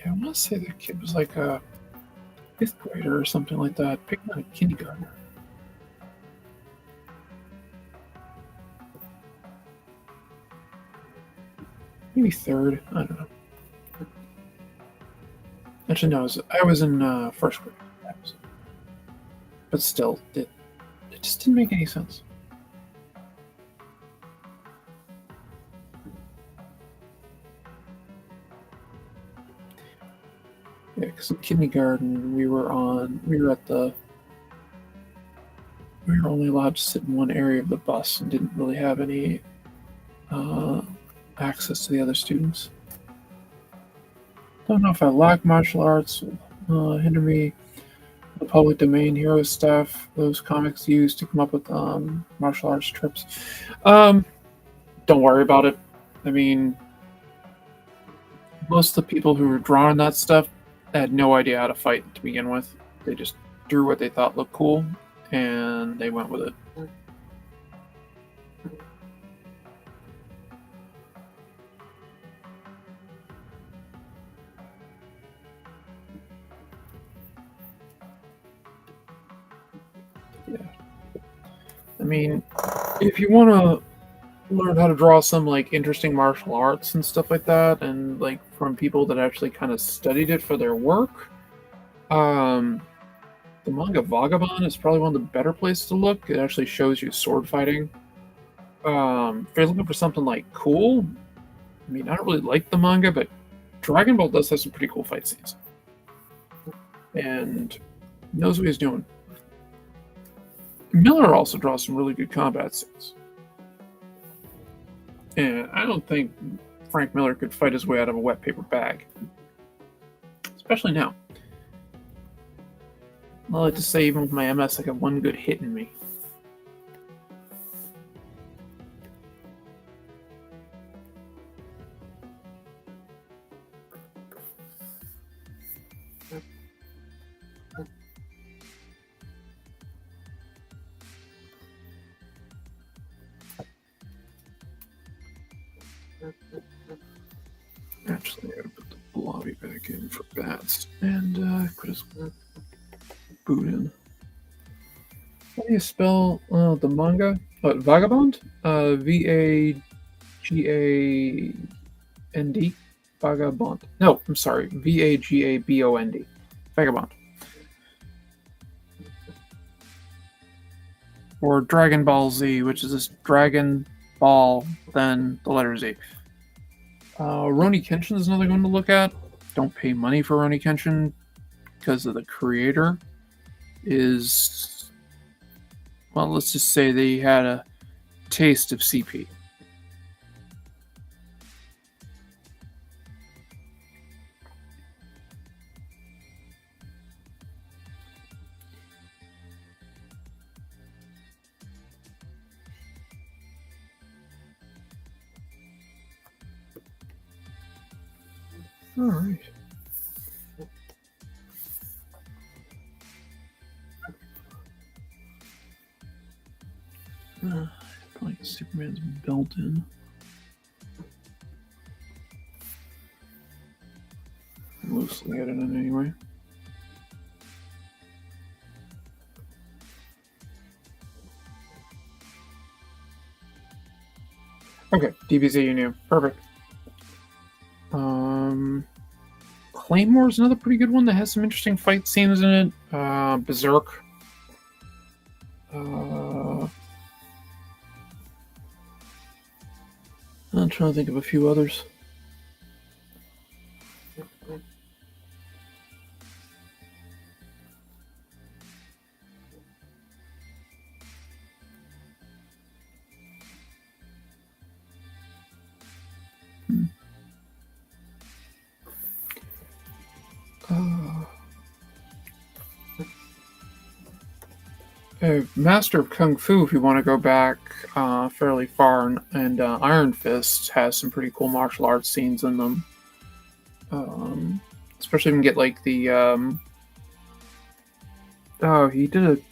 Yeah, I want to say the kid was like a 5th grader or something like that. Maybe not a kindergartner. Maybe 3rd. I don't know. Actually, no, I was in first grade. But still, it just didn't make any sense. Yeah, because in kindergarten we were only allowed to sit in one area of the bus and didn't really have any uh, access to the other students. Don't know if I lack martial arts, hinder me. The public domain hero stuff, those comics used to come up with martial arts trips. Um, don't worry about it. I mean, most of the people who were drawing that stuff had no idea how to fight to begin with. They just drew what they thought looked cool, and they went with it. Yeah. I mean, if you want to learn how to draw some like interesting martial arts and stuff like that, and like from people that actually kind of studied it for their work, um, the manga Vagabond is probably one of the better places to look. It actually shows you sword fighting. If you're looking for something like cool, I mean, I don't really like the manga, but Dragon Ball does have some pretty cool fight scenes, and knows what he's doing. Miller also draws some really good combat scenes, and I don't think Frank Miller could fight his way out of a wet paper bag, especially now. I like to say, even with my MS, I got one good hit in me. Actually, I gotta put the blobby back in for bats and critical boot in. How do you spell the manga? What, Vagabond? Vagabond. Vagabond. No, I'm sorry. Vagabond. Vagabond. Or Dragon Ball Z, which is this Dragon Ball, then the letter Z. Roni Kenshin is another one to look at. Don't pay money for Roni Kenshin because of the creator is, well, let's just say they had a taste of CP. All right. Probably get Superman's belt in. Loosely get it in anyway. Okay, DBZ you knew. Perfect. Claymore is another pretty good one that has some interesting fight scenes in it. Berserk. I'm trying to think of a few others. Master of Kung Fu, if you want to go back fairly far, and Iron Fist has some pretty cool martial arts scenes in them. Especially if you can get like the he did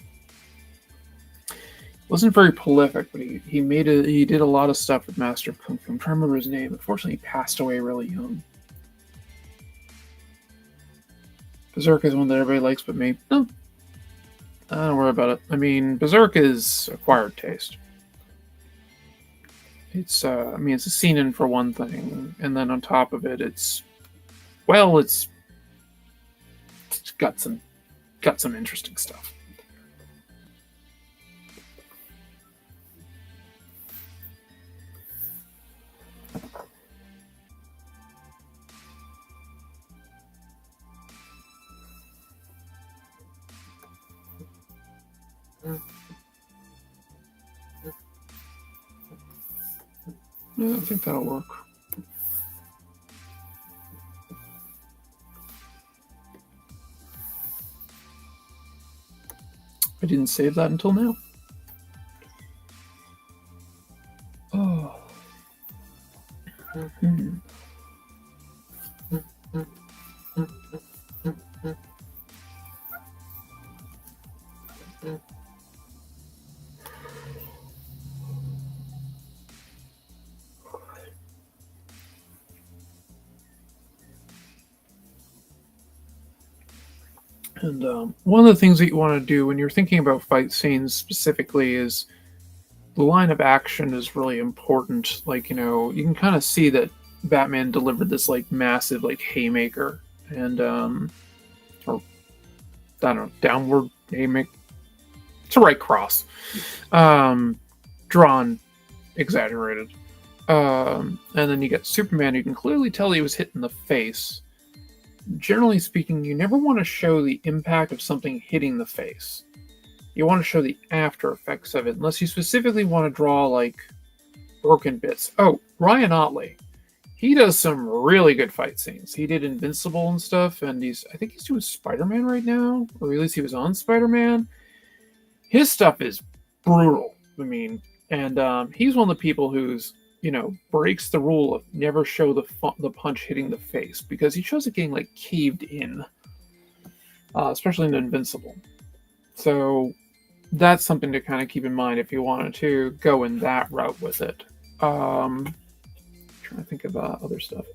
wasn't very prolific, but he did a lot of stuff with Master of Kung Fu. I'm trying to remember his name. Unfortunately, he passed away really young. Berserk is one that everybody likes but me. No, don't worry about it. I mean, Berserk is acquired taste. It's it's a seinen for one thing, and then on top of it, it's got some interesting stuff. Yeah, I think that'll work. I didn't save that until now. Oh. Mm-hmm. And one of the things that you want to do when you're thinking about fight scenes specifically is the line of action is really important. Like, you know, you can kind of see that Batman delivered this like massive like haymaker and or I don't know, downward haymaker. It's a right cross. Drawn exaggerated. And then you get Superman, you can clearly tell he was hit in the face. Generally speaking, you never want to show the impact of something hitting the face. You want to show the after effects of it, unless you specifically want to draw like broken bits. Oh, Ryan Otley. He does some really good fight scenes. He did Invincible and stuff, and I think he's doing Spider-Man right now, or at least he was on Spider-Man. His stuff is brutal. I mean, and he's one of the people who's, you know, breaks the rule of never show the punch hitting the face, because he shows it getting like caved in, especially in Invincible. So that's something to kind of keep in mind if you wanted to go in that route with it. Trying to think of other stuff.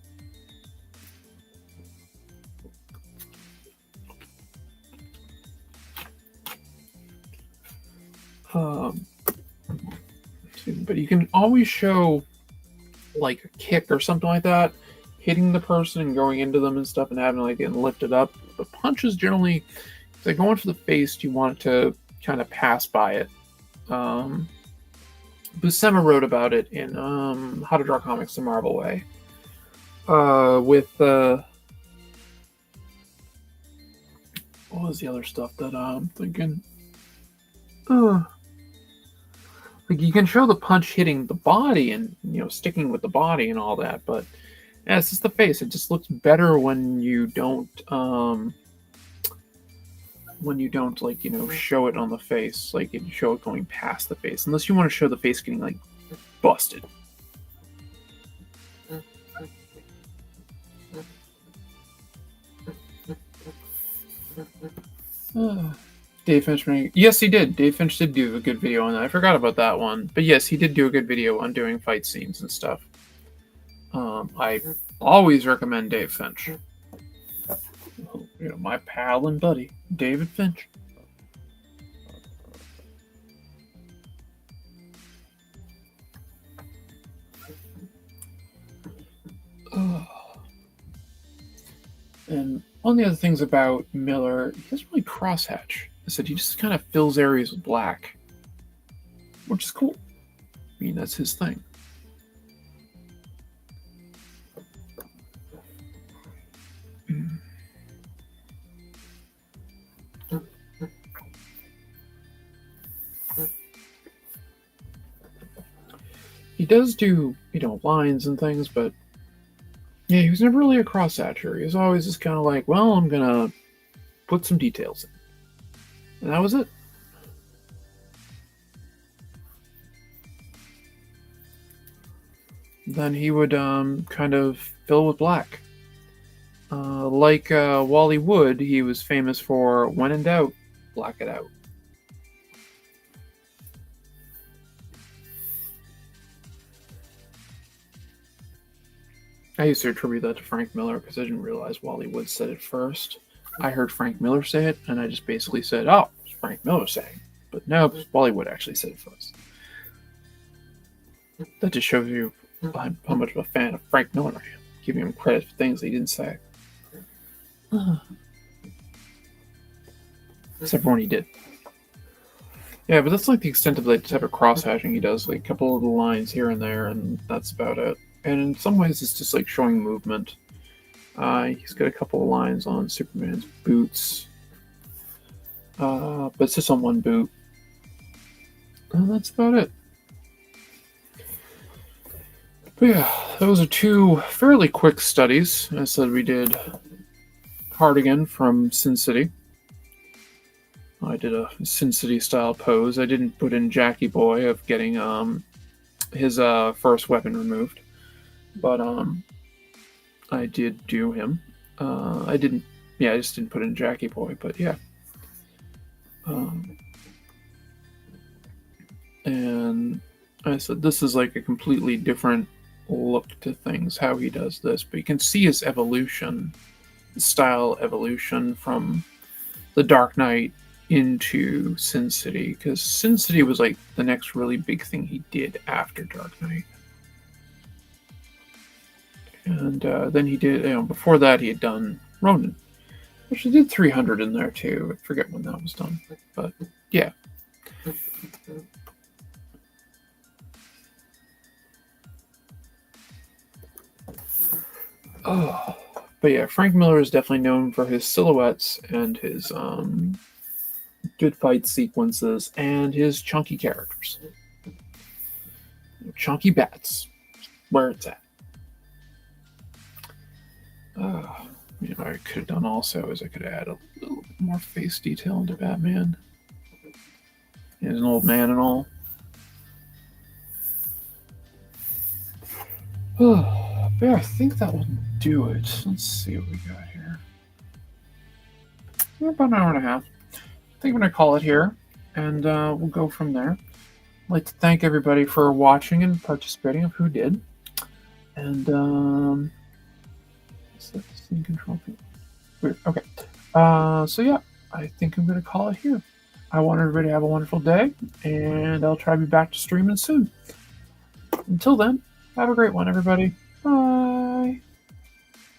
But you can always show like a kick or something like that hitting the person and going into them and stuff and having like getting lifted up. But punches generally, if they're going for the face, you want to kind of pass by it. Buscema wrote about it in How to Draw Comics the Marvel Way. With what was the other stuff that I'm thinking? Like you can show the punch hitting the body and, you know, sticking with the body and all that, but yeah, it's just the face. It just looks better when you don't like, you know, show it on the face, like you show it going past the face, unless you want to show the face getting like busted. Dave Finch, yes, he did. Dave Finch did do a good video on that. I forgot about that one, but yes, he did do a good video on doing fight scenes and stuff. I always recommend Dave Finch. You know, my pal and buddy, David Finch. And one of the other things about Miller, he doesn't really crosshatch. I said he just kind of fills areas with black, which is cool. I mean, that's his thing. He does do, you know, lines and things, but yeah, he was never really a crosshatcher. He was always just kind of like, well, I'm gonna put some details in. And that was it. Then he would kind of fill with black. Like Wally Wood, he was famous for, when in doubt, black it out. I used to attribute that to Frank Miller because I didn't realize Wally Wood said it first. I heard Frank Miller say it, and I just basically said, oh, it's Frank Miller saying. But no, Wally Wood actually said it first. That just shows you how much of a fan of Frank Miller I am, giving him credit for things he didn't say. except for when he did. Yeah, but that's like the extent of the type of cross-hatching he does, like a couple of the lines here and there, and that's about it. And in some ways, it's just like showing movement. He's got a couple of lines on Superman's boots, but it's just on one boot. And that's about it. But yeah, those are two fairly quick studies. I said we did Hardigan from Sin City. I did a Sin City style pose. I didn't put in Jackie Boy of getting his first weapon removed, but I did do him. I just didn't put in Jackie Boy, but yeah. And I said this is like a completely different look to things, how he does this, but you can see his evolution, style evolution from the Dark Knight into Sin City, because Sin City was like the next really big thing he did after Dark Knight. And then he did, before that he had done Ronin, which he did 300 in there too. I forget when that was done, but yeah. Oh, but yeah, Frank Miller is definitely known for his silhouettes and his good fight sequences and his chunky characters. Chunky bats, where it's at. I could have done also is I could add a little more face detail into Batman. He's an old man and all. Oh, but yeah, I think that will do it. Let's see what we got here. We're about an hour and a half. I think I'm going to call it here, and we'll go from there. I'd like to thank everybody for watching and participating, of who did. And scene control. Weird. Okay. So yeah, I think I'm going to call it here. I want everybody to have a wonderful day, and I'll try to be back to streaming soon. Until then, have a great one, everybody.